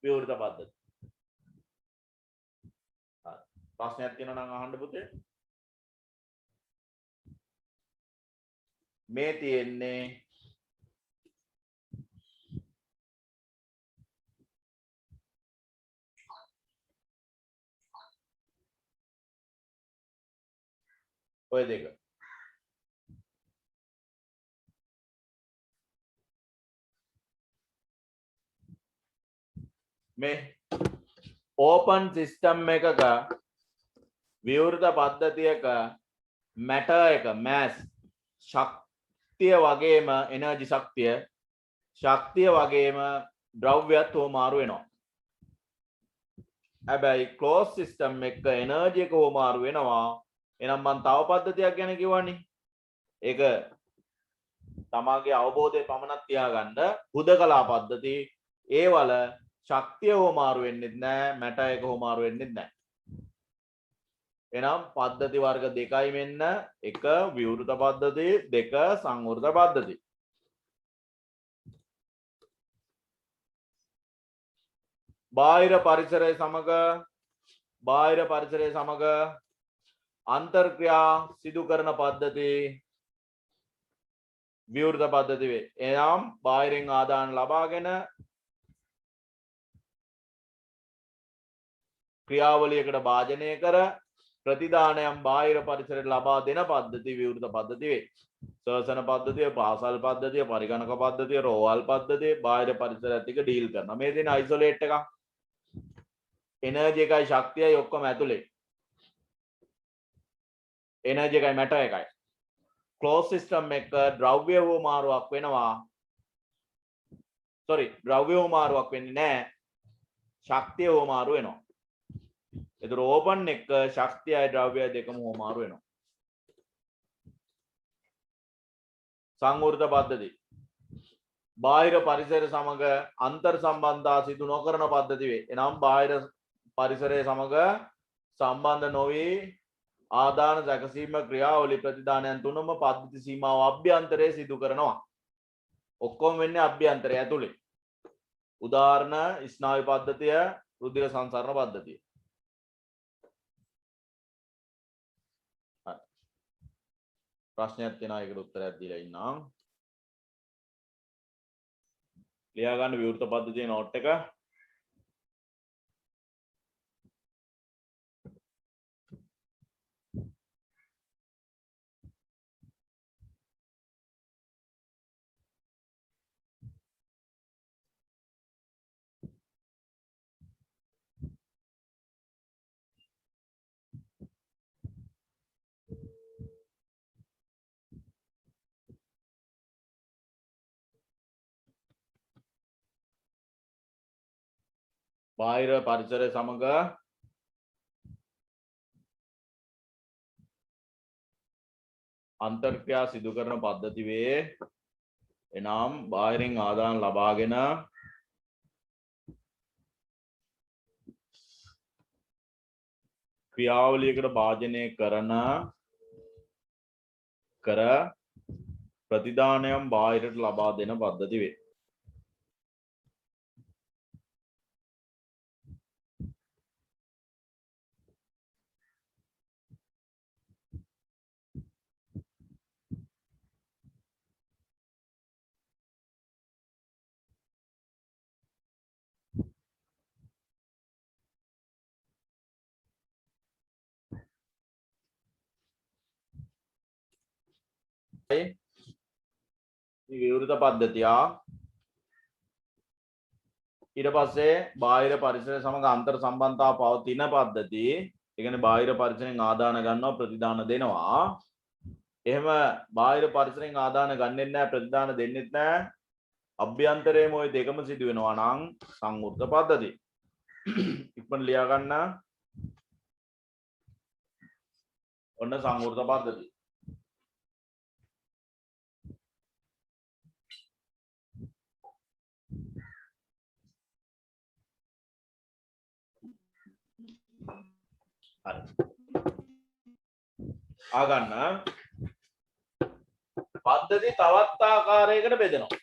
විවෘත පද්ධති. හරි. ප්‍රශ්නයක් තියෙනවා නම් අහන්න පුතේ. මේ තියෙන්නේ ඔය දෙක. මේ ඕපන් සිස්ටම් එකක විවෘත පද්ධතියක මැටර් එක මෑස් ශක්තිය වගේම එනර්ජි ශක්තිය වගේම ද්‍රව්‍යත් හෝමාරු වෙනවා. හැබැයි ක්ලෝස් සිස්ටම් එක එනර්ජි එක හෝමාරු වෙනවා. එහෙනම් මම තව පද්ධතියක් ගැන කිව්වනේ. ඒක තමාගේ අවබෝධය පමණක් තියාගන්න. හුදකලා පද්ධති ඒ වල ශක්තිය හෝමාරු වෙන්නේ නැහැ, මැටර් එක හෝමාරු වෙන්නේ නැහැ. එහෙනම් පද්ධති වර්ග දෙකයි මෙන්න. එක විවෘත පද්ධති, දෙක සංවෘත බාහිර පරිසරය සමග අන්තර්ක්‍රියා සිදු කරන පද්ධති විවෘත පද්ධති වේ. එනම් බාහිරින් ආදාන ලබාගෙන ක්‍රියාවලියකට භාජනය කර ප්‍රතිදානයන් බාහිර පරිසරයට ලබා දෙන පද්ධති විවෘත පද්ධති වේ. ශෝෂණ පද්ධතිය, පාසල් පද්ධතිය, පරිගණක පද්ධතිය, රෝහල් පද්ධතිය බාහිර පරිසරයත් එක්ක ඩීල් කරනවා. මේ දෙන අයිසොලේට් එකක්. එනර්ජි එකයි ශක්තියයි ඔක්කොම ඇතුලේ. එනර්ජි එකයි මැටර් එකයි. ක්ලෝස් සිස්ටම් එක ද්‍රව්‍ය හුවමාරුවක් වෙනවා. ද්‍රව්‍ය හුවමාරුවක් වෙන්නේ නැහැ. ශක්තිය හුවමාරු වෙනවා. ඒතර ඕපන් එක ශක්තියයි ද්‍රව්‍යයයි දෙකම හුවමාරු වෙනවා. සංවෘත පද්ධති. බාහිර පරිසර සමග අන්තර් සම්බන්ධතා සිදු නොකරන පද්ධති වේ. එනම් බාහිර පරිසරය සමග සම්බන්ධ නොවි ආදාන සැකසීම ක්‍රියාවලි ප්‍රතිදානයන් තුනම පද්ධති සීමාව අභ්‍යන්තරයේ සිදු කරනවා. ඔක්කොම වෙන්නේ අභ්‍යන්තරය ඇතුලේ. උදාහරණ ස්නායු පද්ධතිය, රුධිර සංසරණ පද්ධතිය. ප්‍රශ්නයක් තියෙනවා ඒකට උත්තරයක් දීලා ඉන්නම්. ලියා ගන්න විවෘත පද්ධතියේ නෝට් එක. බාහිර පරිසරය සමග අන්තර්ක්‍රියා සිදු කරන පද්ධති වේ. එනම් බාහිරින් ආදාන ලබාගෙන ක්‍රියාවලියකට භාජනය කර ප්‍රතිදානයන් බාහිරට ලබා දෙන පද්ධති වේ. විවෘත පද්ධතිය. ඊට පස්සේ බාහිර පරිසරය සමග අන්තර් සම්බන්ධතාව පවතින පද්ධති. ඒ කියන්නේ බාහිර පරිසරයෙන් ආදාන ගන්නවා ප්‍රතිදාන දෙනවා. එහෙම බාහිර පරිසරයෙන් ආදාන ගන්නෙත් නැහැ ප්‍රතිදාන දෙන්නෙත් නැහැ. අභ්‍යන්තරයේම ওই දෙකම සිදු වෙනවා නම් සංවෘත පද්ධතිය. ඉක්මන ලියා ගන්න. ඔන්න සංවෘත පද්ධතිය. ආගන්න පද්ධති තවත් ආකාරයකට බෙදෙනවා.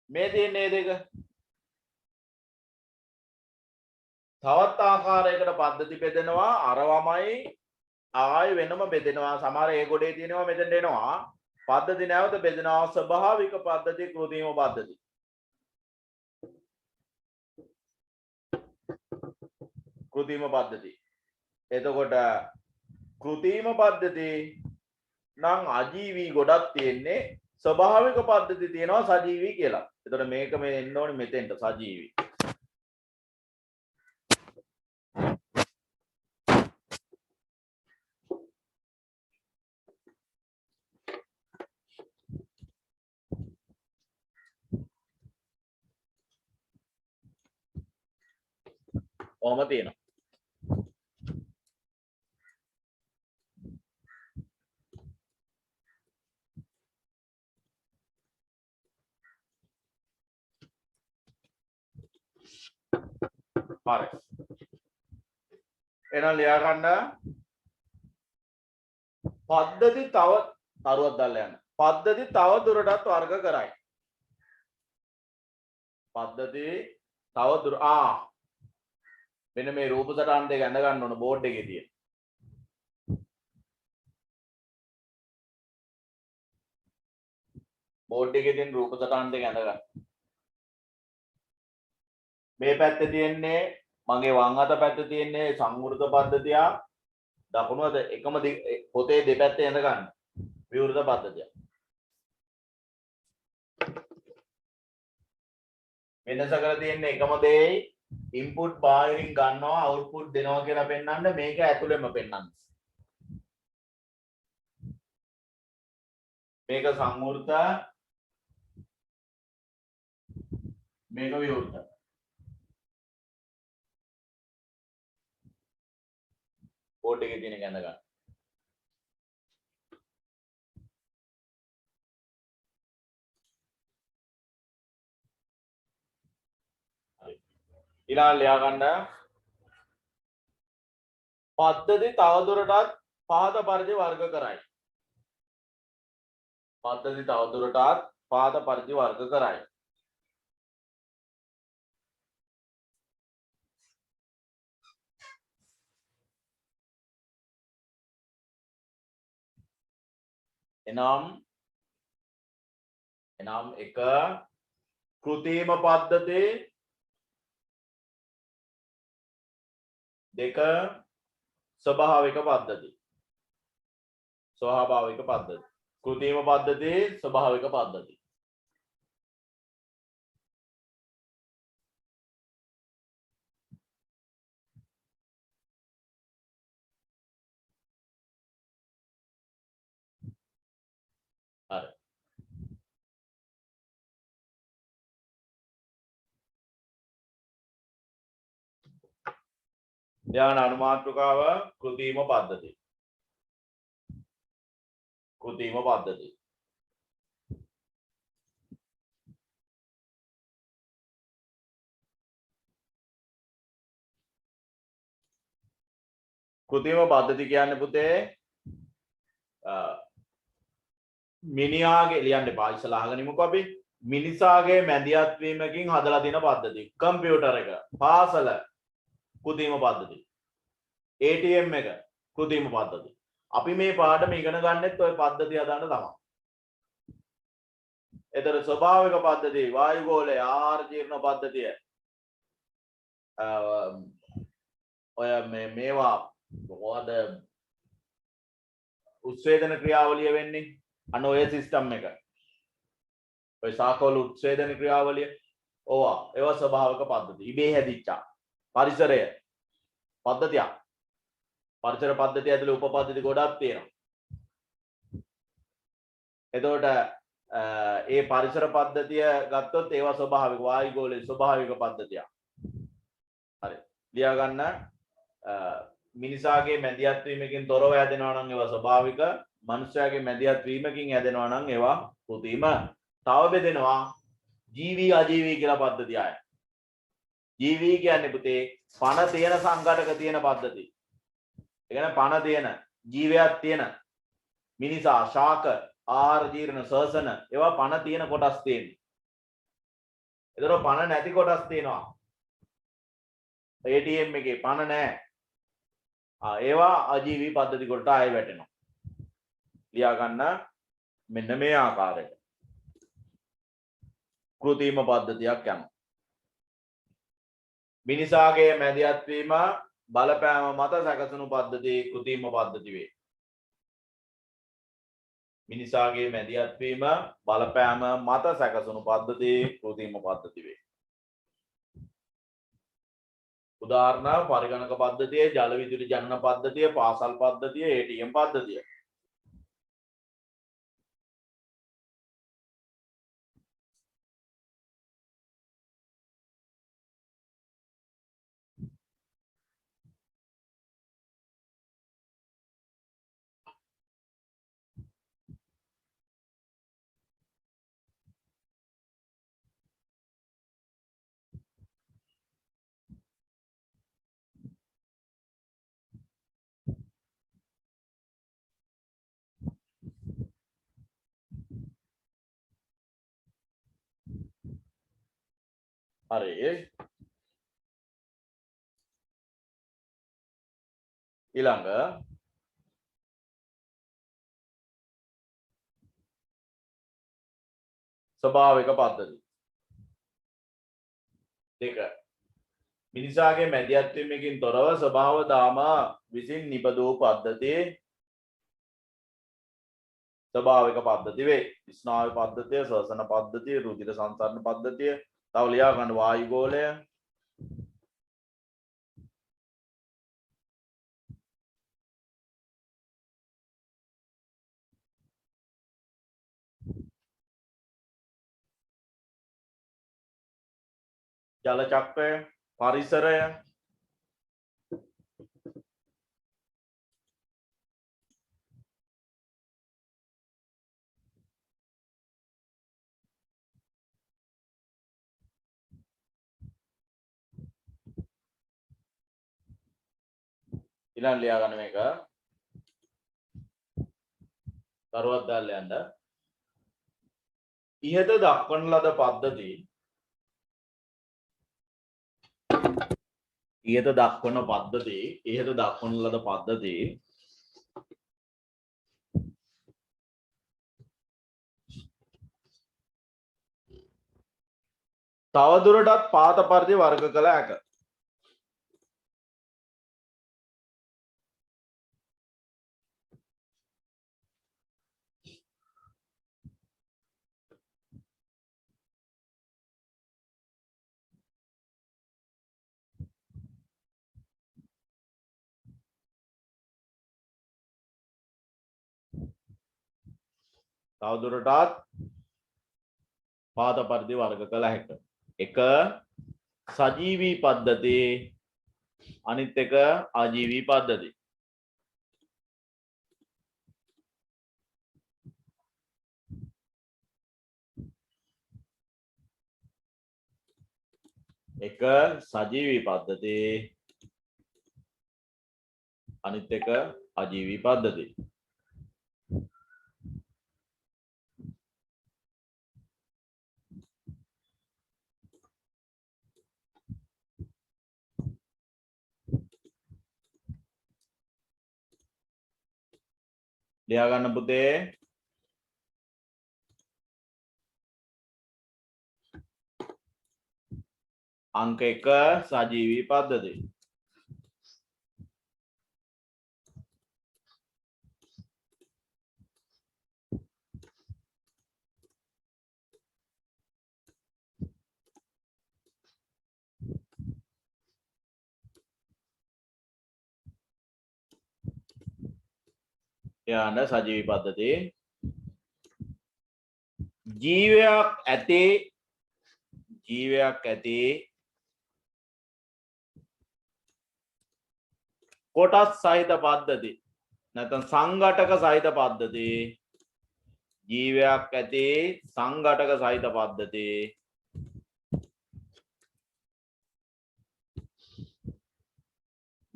මේ තියෙන්නේ දෙක. තවත් ආකාරයකට පද්ධති බෙදෙනවා. අරවමයි ආයෙ වෙනම බෙදෙනවා. සමහර ඒ ගොඩේ තියෙනවා මෙතෙන්ට එනවා. පද්ධති නැවත බෙදෙනවා. ස්වභාවික පද්ධති, කෘත්‍රිම පද්ධති. කෘත්‍රිම පද්ධති. එතකොට කෘත්‍රිම පද්ධති නම් අජීවී ගොඩක් තියෙන්නේ. ස්වභාවික පද්ධති තියෙනවා සජීවී කියලා. එතකොට මේක මේ එන්න ඕනේ මෙතෙන්ට සජීවී. ඔහම තියෙනවා. හරි. එහෙනම් ලියා ගන්න. පද්ධති තව තරුවක් දාලා යන්න. පද්ධති තව දුරටත් වර්ග කරයි. පද්ධති තව දුර මෙන්න මේ රූප සටහන් දෙක ඇඳ ගන්න ඕන බෝඩ් එකේ තියෙන. බෝඩ් එකේ තියෙන රූප සටහන් දෙක ඇඳ ගන්න. මේ පැත්තේ තියෙන්නේ මගේ වම් අත පැත්තේ තියෙන්නේ සංවෘත පද්ධතිය. දකුණු අත එකම පොතේ දෙපැත්තේ ඇඳ ගන්න. විවෘත පද්ධතිය. වෙනස කරලා තියෙන්නේ එකම දෙයයි ඉන්පුට් බාහිරින් ගන්නවා අවුට්පුට් දෙනවා කියලා පෙන්වන්න මේක ඇතුළෙම පෙන්වන්න. මේක සංවෘත මේක විවෘත. බෝඩ් එකේ තියෙන එක ඇඳ ගන්න. ඊළඟ ලියා ගන්න පද්ධති තවදුරටත් පහත පරිදි වර්ග කරයි. පද්ධති තවදුරටත් පහත පරිදි වර්ග කරයි. එනම් එක කෘත්‍රිම පද්ධති දෙක ස්වභාවික පද්ධති. ස්වභාවික පද්ධති. කෘත්‍රිම පද්ධති ස්වභාවික පද්ධති. හරි. ධ්‍යාන අනුමාත්‍රකාව කෘත්‍රිම පද්ධති. කෘත්‍රිම පද්ධති. කෘත්‍රිම පද්ධති කියන්නේ පුතේ මිනිහාගේ ලියන්න එපා ඉස්සලා අහගනිමුකෝ අපි. මිනිසාගේ මැදිහත් වීමකින් හදලා දෙන පද්ධති. කම්පියුටර් එක, පාසල කෘත්‍රිම පද්ධති. ATM එක කෘත්‍රිම පද්ධති. අපි මේ පාඩම ඉගෙන ගන්නෙත් ওই පද්ධතිය හදාන්න තමයි. ඒතර ස්වභාවික පද්ධතිය, වායුගෝලය, ආහාර ජීර්ණ පද්ධතිය. ඔය මේවා මොකද උත්සේදන ක්‍රියාවලිය වෙන්නේ? අන්න ඔය සිස්ටම් එක. ඔය සාකවල උත්සේදන ක්‍රියාවලිය. ඒවා ස්වභාවික පද්ධති. ඉබේ හැදිච්චා. පරිසරය පද්ධතියක්. පරිසර පද්ධතිය ඇතුළේ උපපද්ධති ගොඩක් තියෙනවා. එතකොට ඒ පරිසර පද්ධතිය ගත්තොත් ඒවා ස්වභාවික වායුගෝලයේ ස්වභාවික පද්ධතියක්. හරි. ලියා ගන්න මිනිසාගේ මැදිහත් වීමකින් තොරව හැදෙනවා නම් ඒවා ස්වභාවික, මනුෂ්‍යයාගේ මැදිහත් වීමකින් හැදෙනවා නම් ඒවා කෘත්‍රිම. තව බෙදෙනවා ජීවී අජීවී කියලා පද්ධතිය ආය. ජීවී කියන්නේ පුතේ පණ තියෙන සංඝටක තියෙන පද්ධතිය. ඒ කියන්නේ පණ තියෙන ජීවයක් තියෙන මිනිසා ශාක ආහාර ජීර්ණ ශෝෂණ ඒවා පණ තියෙන කොටස් තියෙන්නේ. ඒතර පණ නැති කොටස් තියෙනවා. ATM එකේ පණ නැහැ. ඒවා අජීවී පද්ධති වලට ආයෙ වැටෙනවා. ලියා ගන්න මෙන්න මේ ආකාරයට. කෘත්‍රිම පද්ධතියක් යනවා. මිනිසාගේ මැදිහත් වීම බලපෑම මත සැකසුණු පද්ධති කෘත්‍රිම පද්ධති වේ. මිනිසාගේ මැදිහත් වීම බලපෑම මත සැකසුණු පද්ධති කෘත්‍රිම පද්ධති වේ. උදාහරණ පරිගණක පද්ධතිය, ජල විදුලි ජනන පද්ධතිය, පාසල් පද්ධතිය, ATM පද්ධතිය. හරි. ඊළඟ ස්වභාවික පද්ධති දෙක මිනිසාගේ මැදිහත්වීමකින් තොරව ස්වභාව දාම විසින් නිපදවූ පද්ධතිය ස්වභාවික පද්ධති වේ. ස්නායු පද්ධතිය, ශ්වසන පද්ධතිය, රුධිර සංසරණ පද්ධතිය, තව ලියා ගන්න වායුගෝලය, ජල චක්‍රය, පරිසරය, ඊළඟ ලියා ගන්න මේක කරුවක් දාලා යන්න. ඉහත දක්වන ලද පද්ධති ඉහත දක්වන ලද පද්ධති තවදුරටත් පාත පරිදි වර්ග කළ හැක. තවදුරටත් පාත පරිදි වර්ග කළ හැක. එක සජීවී පද්ධති, අනිත් එක අජීවී පද්ධති. එක සජීවී පද්ධති, අනිත් එක අජීවී පද්ධති. ලියා ගන්න පුතේ. අංක 1 සජීවී පද්ධති. යාන සජීවී පද්ධති ජීවයක් ඇති කොටස් සහිත පද්ධති නැත්නම් සංඝටක සහිත පද්ධති. ජීවයක් ඇති සංඝටක සහිත පද්ධති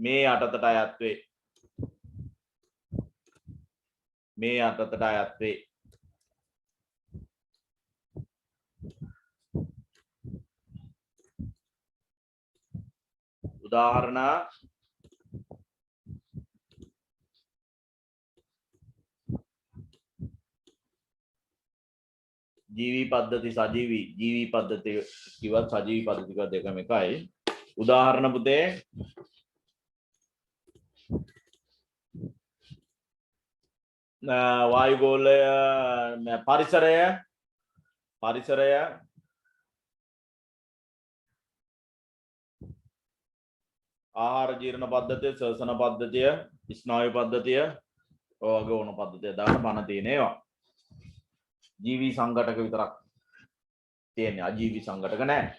මේ යටතට අයත් වේ. උදාහරණ ජීවී පද්ධති, ජීවී පද්ධති කිව්වත් සජීවී පද්ධති කිව්වත් දෙකම එකයි. උදාහරණ පුතේ වායුගෝලය, පරිසරය, ආහාර ජීර්ණ පද්ධතිය, ශ්වසන පද්ධතිය, ස්නායු පද්ධතිය, ඔය වගේ ඕන පද්ධතිය දාන්න බණ තියෙන ඒවා. ජීවී සංඝටක විතරක් තියෙන්නේ, අජීවී සංඝටක නැහැ.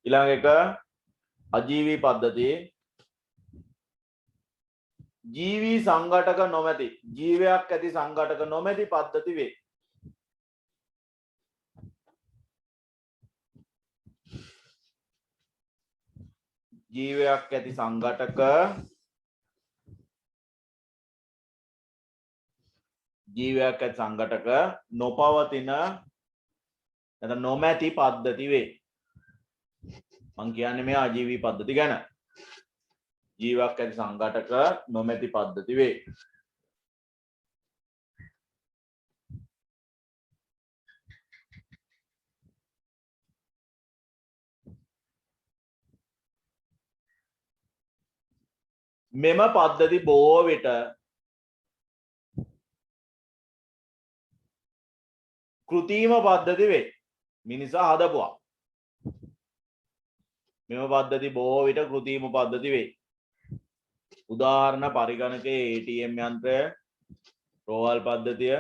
ඊළඟ එක අජීවී පද්ධතිය. ජීවී සංඝටක නොමැති, ජීවයක් ඇති සංඝටක නොමැති පද්ධති වේ. ජීවයක් ඇති සංඝටක නොපවතින නැත්නම් නොමැති පද්ධති වේ. මං කියන්නේ මේ ආජීවී පද්ධති ගැන. ජීවක් ඇති සංඝටක නොමැති පද්ධති වේ. මෙම පද්ධති බොහෝ විට කෘතිම පද්ධති වේ. මිනිසා හදපුවා. මෙම පද්ධති බොහෝ විට කෘතිම පද්ධති වේ. උදාහරණ පරිගණකයේ ATM යන්ත්‍රය, රෝහල් පද්ධතිය,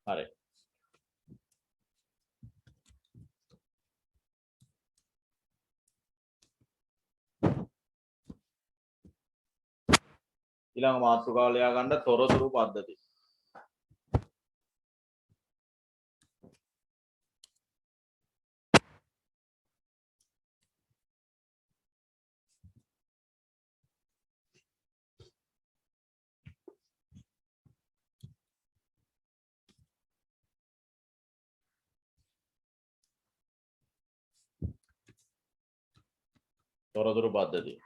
හරි. ඊළඟ මාතෘකාව ලියා ගන්න තොරතුරු පද්ධති. තොරතුරු පද්ධති.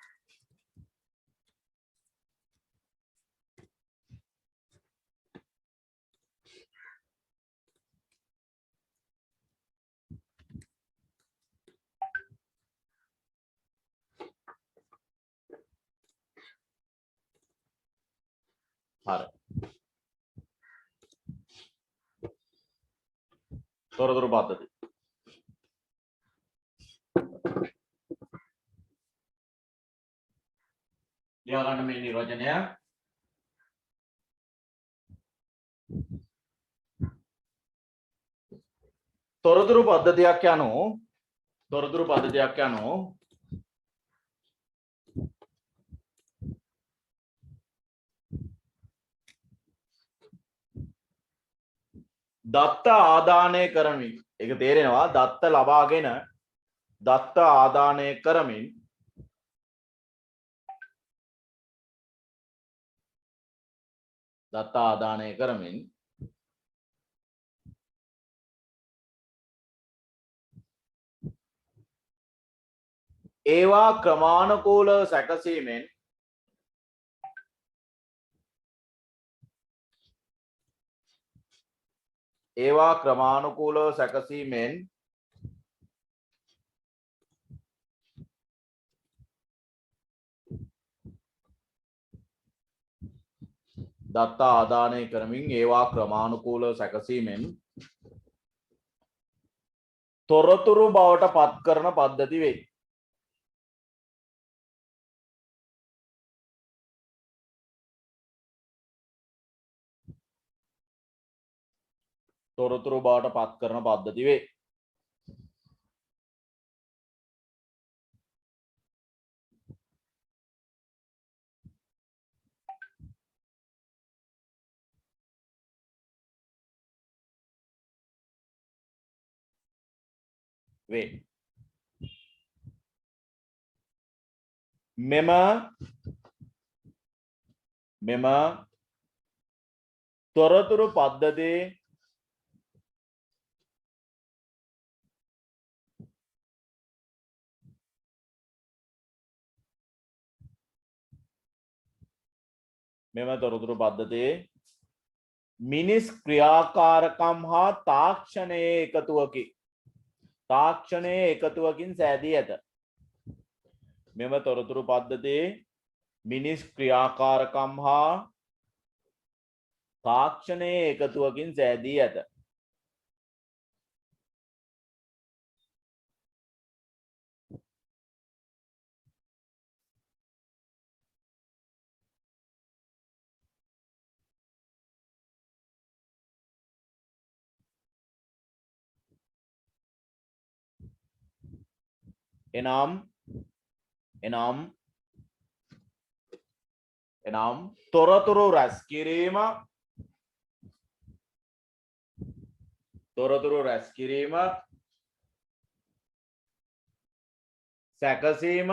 හරි. තොරතුරු පද්ධති. ලියා ගන්න මේ නිර්වචනය. තොරතුරු පද්ධතියක් යනු දත්ත ආදානය කරමින්, ඒක තේරෙනවා, දත්ත ලබාගෙන දත්ත ආදානය කරමින් ඒවා ක්‍රමානුකූලව සැකසීමෙන් තොරතුරු බවට පත් කරන පද්ධති වේ. තොරතුරු බවට පත් කරන පද්ධති වේ. මෙම තොරතුරු පද්ධතියේ මිනිස් ක්‍රියාකාරකම් හා තාක්ෂණයේ එකතුවකි. තාක්ෂණයේ එකතුවකින් සෑදී ඇත. මෙම තොරතුරු පද්ධතියේ මිනිස් ක්‍රියාකාරකම් හා තාක්ෂණයේ එකතුවකින් සෑදී ඇත. එනම් තොරතුරු රැස් කිරීම සැකසීම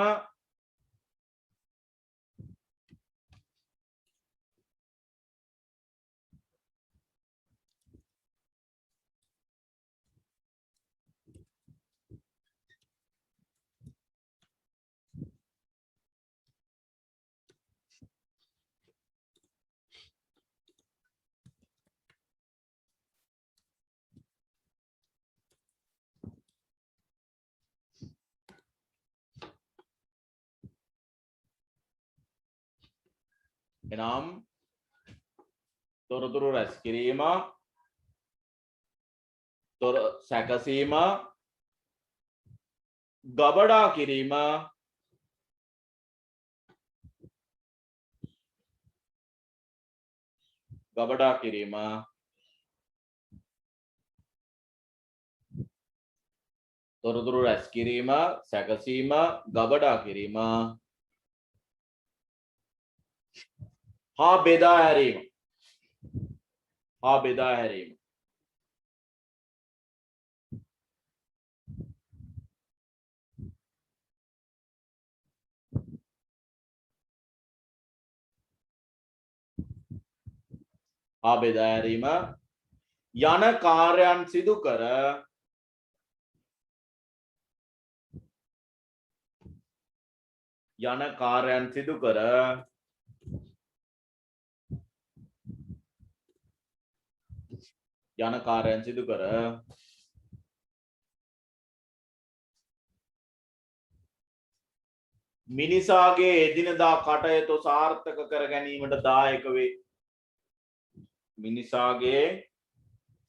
එනම් තොරතුරු රැස් කිරීම සැකසීම ගබඩා කිරීම තොරතුරු රැස් කිරීම සැකසීම ගබඩා කිරීම හා බෙදා හැරීම යන කාර්යයන් සිදු කර මිනිසාගේ එදිනදා කටයුතු සාර්ථක කර ගැනීමට දායක වේ. මිනිසාගේ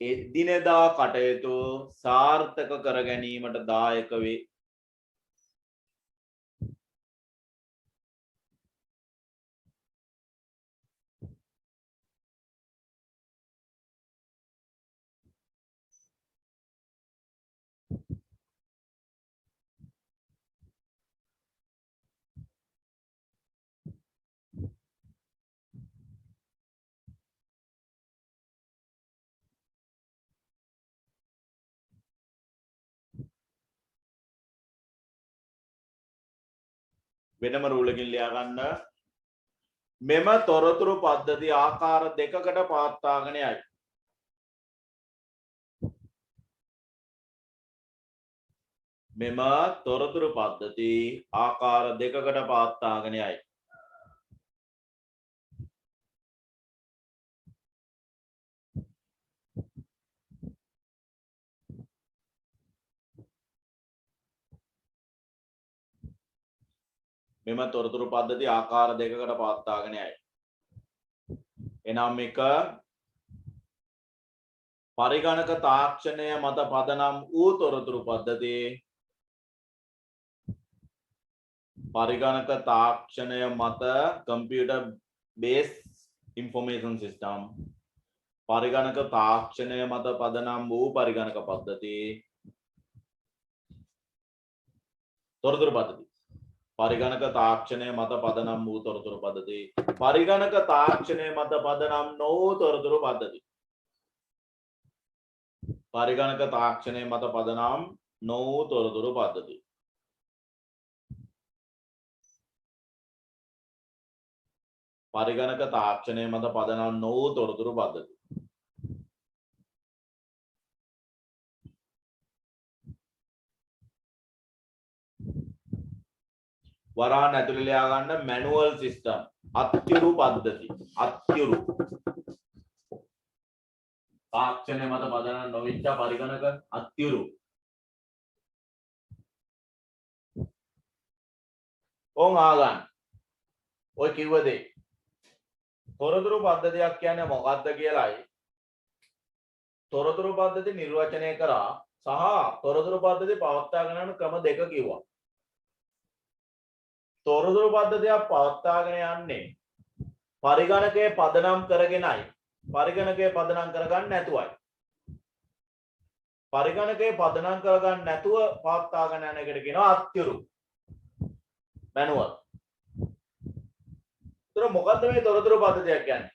එදිනදා කටයුතු සාර්ථක කර ගැනීමට දායක වේ. වෙනම රූලකින් ලියා ගන්න. මෙම තොරතුරු පද්ධති ආකාර දෙකකට පවත්වාගෙන යයි. මෙම තොරතුරු පද්ධති ආකාර දෙකකට පවත්වාගෙන යයි. මෙම තොරතුරු පද්ධති ආකාර දෙකකට පවත්වාගෙන යයි. එනම් එක පරිගණක තාක්ෂණය මත පදනම් වූ තොරතුරු පද්ධති. පරිගණක තාක්ෂණය මත computer based information system. පරිගණක තාක්ෂණය මත පදනම් වූ පරිගණක පද්ධති. තොරතුරු පද්ධති. පරිගණක තාක්ෂණය මත පදනම් වූ තොරතුරු පද්ධති. පරිගණක තාක්ෂණය මත පදනම් නොවූ තොරතුරු පද්ධති. පරිගණක තාක්ෂණය මත පදනම් නොවූ තොරතුරු පද්ධති. පරිගණක තාක්ෂණය මත පදනම් නොවූ තොරතුරු පද්ධති. වරහන් ඇතුළේ ලියා ගන්න මැනුවල් සිස්ටම් අත්‍යුරු පද්ධති. අත්‍යුරු තාක්ෂණය මත පදනම් නොවිච්ච පරිගණක අත්‍යුරු ඕන් ආගන්න. ඔය කිව්ව දේ. තොරතුරු පද්ධතියක් කියන්නේ මොකක්ද කියලායි. තොරතුරු පද්ධති නිර්වචනය කරා සහ තොරතුරු පද්ධති පවත්වාගෙන යන ක්‍රම දෙක කිව්වා. තොරතුරු පද්ධතියක් පවත්වාගෙන යන්නේ පරිගණකයේ පදනම් කරගෙනයි. පරිගණකයේ පදනම් කරගන්න නැතුවයි. පරිගණකයේ පදනම් කරගන්න නැතුව පවත්වාගෙන යන එකට කියනවා අත්‍යරු. මැනුවල්. ඒතර මොකද්ද මේ තොරතුරු පද්ධතියක් කියන්නේ?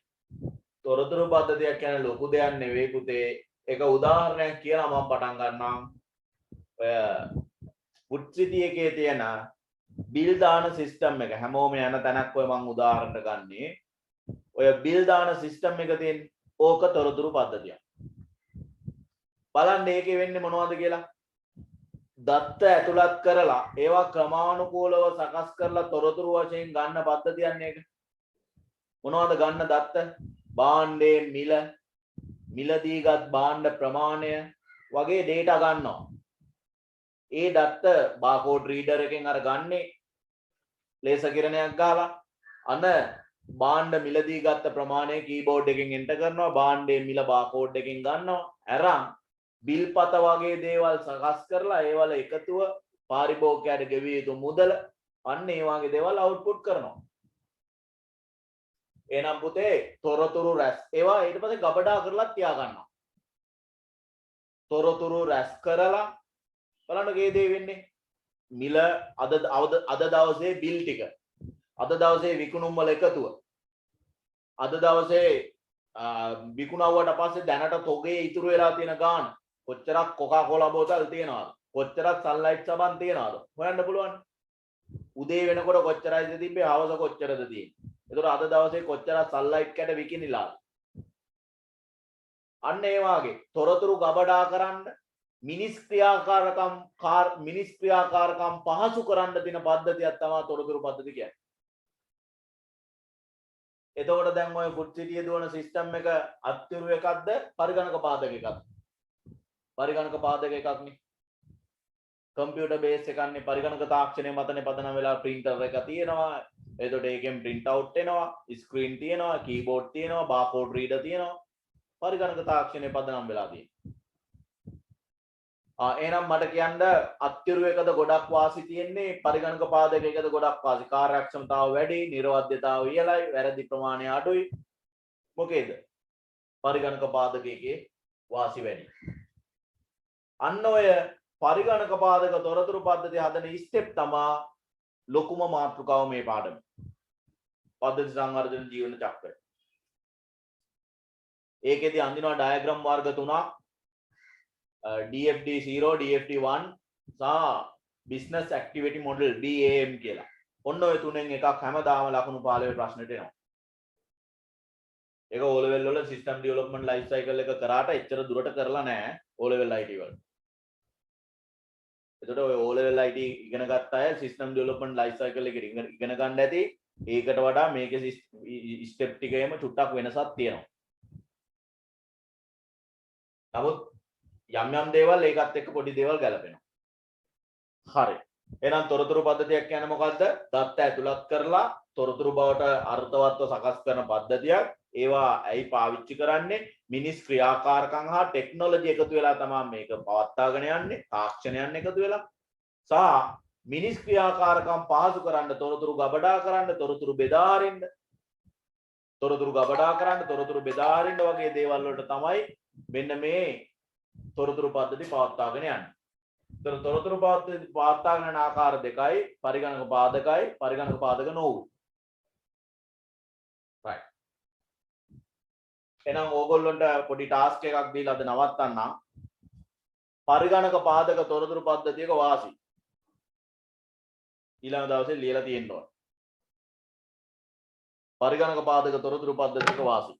තොරතුරු පද්ධතියක් කියන්නේ ලොකු දෙයක් නෙවෙයි පුතේ. ඒක උදාහරණයක් කියලා මම පටන් ගන්නම්. ඔය පුත්‍රිතිය එකේ තියෙන බිල් දාන සිස්ටම් එක හැමෝම යන තැනක් ඔය මම උදාහරණට ගන්නේ. ඔය බිල් දාන සිස්ටම් එක තියෙන ඕක තොරතුරු පද්ධතියක්. බලන්න ඒකේ වෙන්නේ මොනවද කියලා. දත්ත ඇතුළත් කරලා ඒවා ක්‍රමානුකූලව සකස් කරලා තොරතුරු වශයෙන් ගන්න පද්ධතියක් නේද? මොනවද ගන්න දත්ත? භාණ්ඩයේ මිල, මිලදීගත් භාණ්ඩ ප්‍රමාණය වගේ data ගන්නවා. ඒ දත්ත බාකෝඩ් රීඩර් එකෙන් අර ගන්නේ ලේසර් කිරණයක් ගහලා අන භාණ්ඩ මිලදී ගත්ත ප්‍රමාණය කීබෝඩ් එකෙන් එන්ටර් කරනවා. භාණ්ඩයේ මිල බාකෝඩ් එකෙන් ගන්නවා. අරන් බිල්පත වගේ දේවල් සකස් කරලා ඒවල එකතුව පාරිභෝගිකයාට ගෙවිය යුතු මුදල අන්න ඒ වගේ දේවල් අවුට්පුට් කරනවා. එහෙනම් පුතේ තොරතුරු රැස් ඒවා ඊට පස්සේ ගබඩා කරලා තියා ගන්නවා. තොරතුරු රැස් කරලා බලන්න ගේ දේ වෙන්නේ මිල අද දවසේ බිල් ටික අද දවසේ විකුණුම් වල එකතුව අද දවසේ විකුණුවට පස්සේ දැනට තොගේ ඉතුරු වෙලා තියෙන ගාණ කොච්චරක් කොකාකෝලා බෝතල් තියනවද කොච්චරක් සන්ලයිට් සබන් තියනවද හොයන්න පුළුවන්. උදේ වෙනකොට කොච්චරයිද තිබ්බේ හවස කොච්චරද තියෙන්නේ. ඒතකොට අද දවසේ කොච්චරක් සන්ලයිට් කැට විකිනිලාද. අන්න ඒ වාගේ තොරතුරු ගබඩා කරන්න මිනිස් ක්‍රියාකාරකම් පහසු කරන්න දෙන පද්ධතියක් තමයි තොරතුරු පද්ධතිය කියන්නේ. එතකොට දැන් ඔය පුත්‍රිතිය දුවන සිස්ටම් එක අත්‍යරු එකක්ද පරිගණක පාදක එකක්ද? පරිගණක පාදක එකක් නේ. කම්පියුටර් බේස් එකක් නේ. පරිගණක තාක්ෂණය මතනේ පදනම් වෙලා printer එක තියෙනවා. එතකොට ඒකෙන් print out වෙනවා, screen තියෙනවා, keyboard තියෙනවා, barcode reader තියෙනවා. පරිගණක තාක්ෂණය පදනම් වෙලා තියෙනවා. එහෙනම් මට කියන්න අත්‍යරු එකද ගොඩක් වාසි තියෙන්නේ පරිගණක පාදක එකද ගොඩක් වාසි. කාර්යක්ෂමතාව වැඩි, නිර්වද්‍යතාව ඉහළයි, වැරදි ප්‍රමාණය අඩුයි. මොකේද? පරිගණක පාදක එකේ වාසි වැඩි. අන්න ඔය පරිගණක පාදක තොරතුරු පද්ධතිය හදන ස්ටෙප් තමා ලොකුම මාතෘකාව මේ පාඩම. පද්ධති සංවර්ධන ජීවන චක්‍රය. ඒකෙදි අඳිනවා ඩයග්‍රෑම් වර්ග තුනක්. DFD0, DFD1 සහ business activity model BAM කියලා. ඔන්න ඔය තුනෙන් එකක් හැමදාම ලකුණු 15 ප්‍රශ්නෙට එනවා. ඒක O level වල system development life cycle එක කරාට එච්චර දුරට කරලා නැහැ O level IT වල. එතකොට ඔය O level IT ඉගෙන ගත්ත අය system development life cycle එක ඉගෙන ගන්න ඇති. ඒකට වඩා මේකේ step ටිකේම චුට්ටක් වෙනසක් තියෙනවා. නමුත් යම් යම් දේවල් ඒකත් එක්ක පොඩි දේවල් ගැලපෙනවා. හරි. එහෙනම් තොරතුරු පද්ධතියක් කියන්නේ මොකද්ද? දත්ත ඇතුළත් කරලා තොරතුරු බවට අර්ථවත්ව සකස් කරන පද්ධතියක්. ඒවා ඇයි පාවිච්චි කරන්නේ? මිනිස් ක්‍රියාකාරකම් හා ටෙක්නොලොජි එකතු වෙලා තමයි මේක පවත්වාගෙන යන්නේ. තාක්ෂණයන් එකතු වෙලා. සහ මිනිස් ක්‍රියාකාරකම් පහසු කරන්න තොරතුරු ගබඩා කරන්න, තොරතුරු බෙදා හරින්න. තොරතුරු ගබඩා කරන්න, තොරතුරු බෙදා හරින්න වගේ දේවල් වලට තමයි මෙන්න මේ තොරතුරු පද්ධති පවත්වාගෙන යන්නේ. තොරතුරු පද්ධති පවත්වාගෙන යන ආකාර දෙකයි පරිගණක පාදකයි පරිගණක පාදක නොවු. right. එහෙනම් ඕගොල්ලන්ට පොඩි ටාස්ක් එකක් දීලා අද නවත්තන්නම්. පරිගණක පාදක තොරතුරු පද්ධතියක වාසි. ඊළඟ දවසේ ලියලා තියෙන්න ඕන. පරිගණක පාදක තොරතුරු පද්ධතියක වාසි.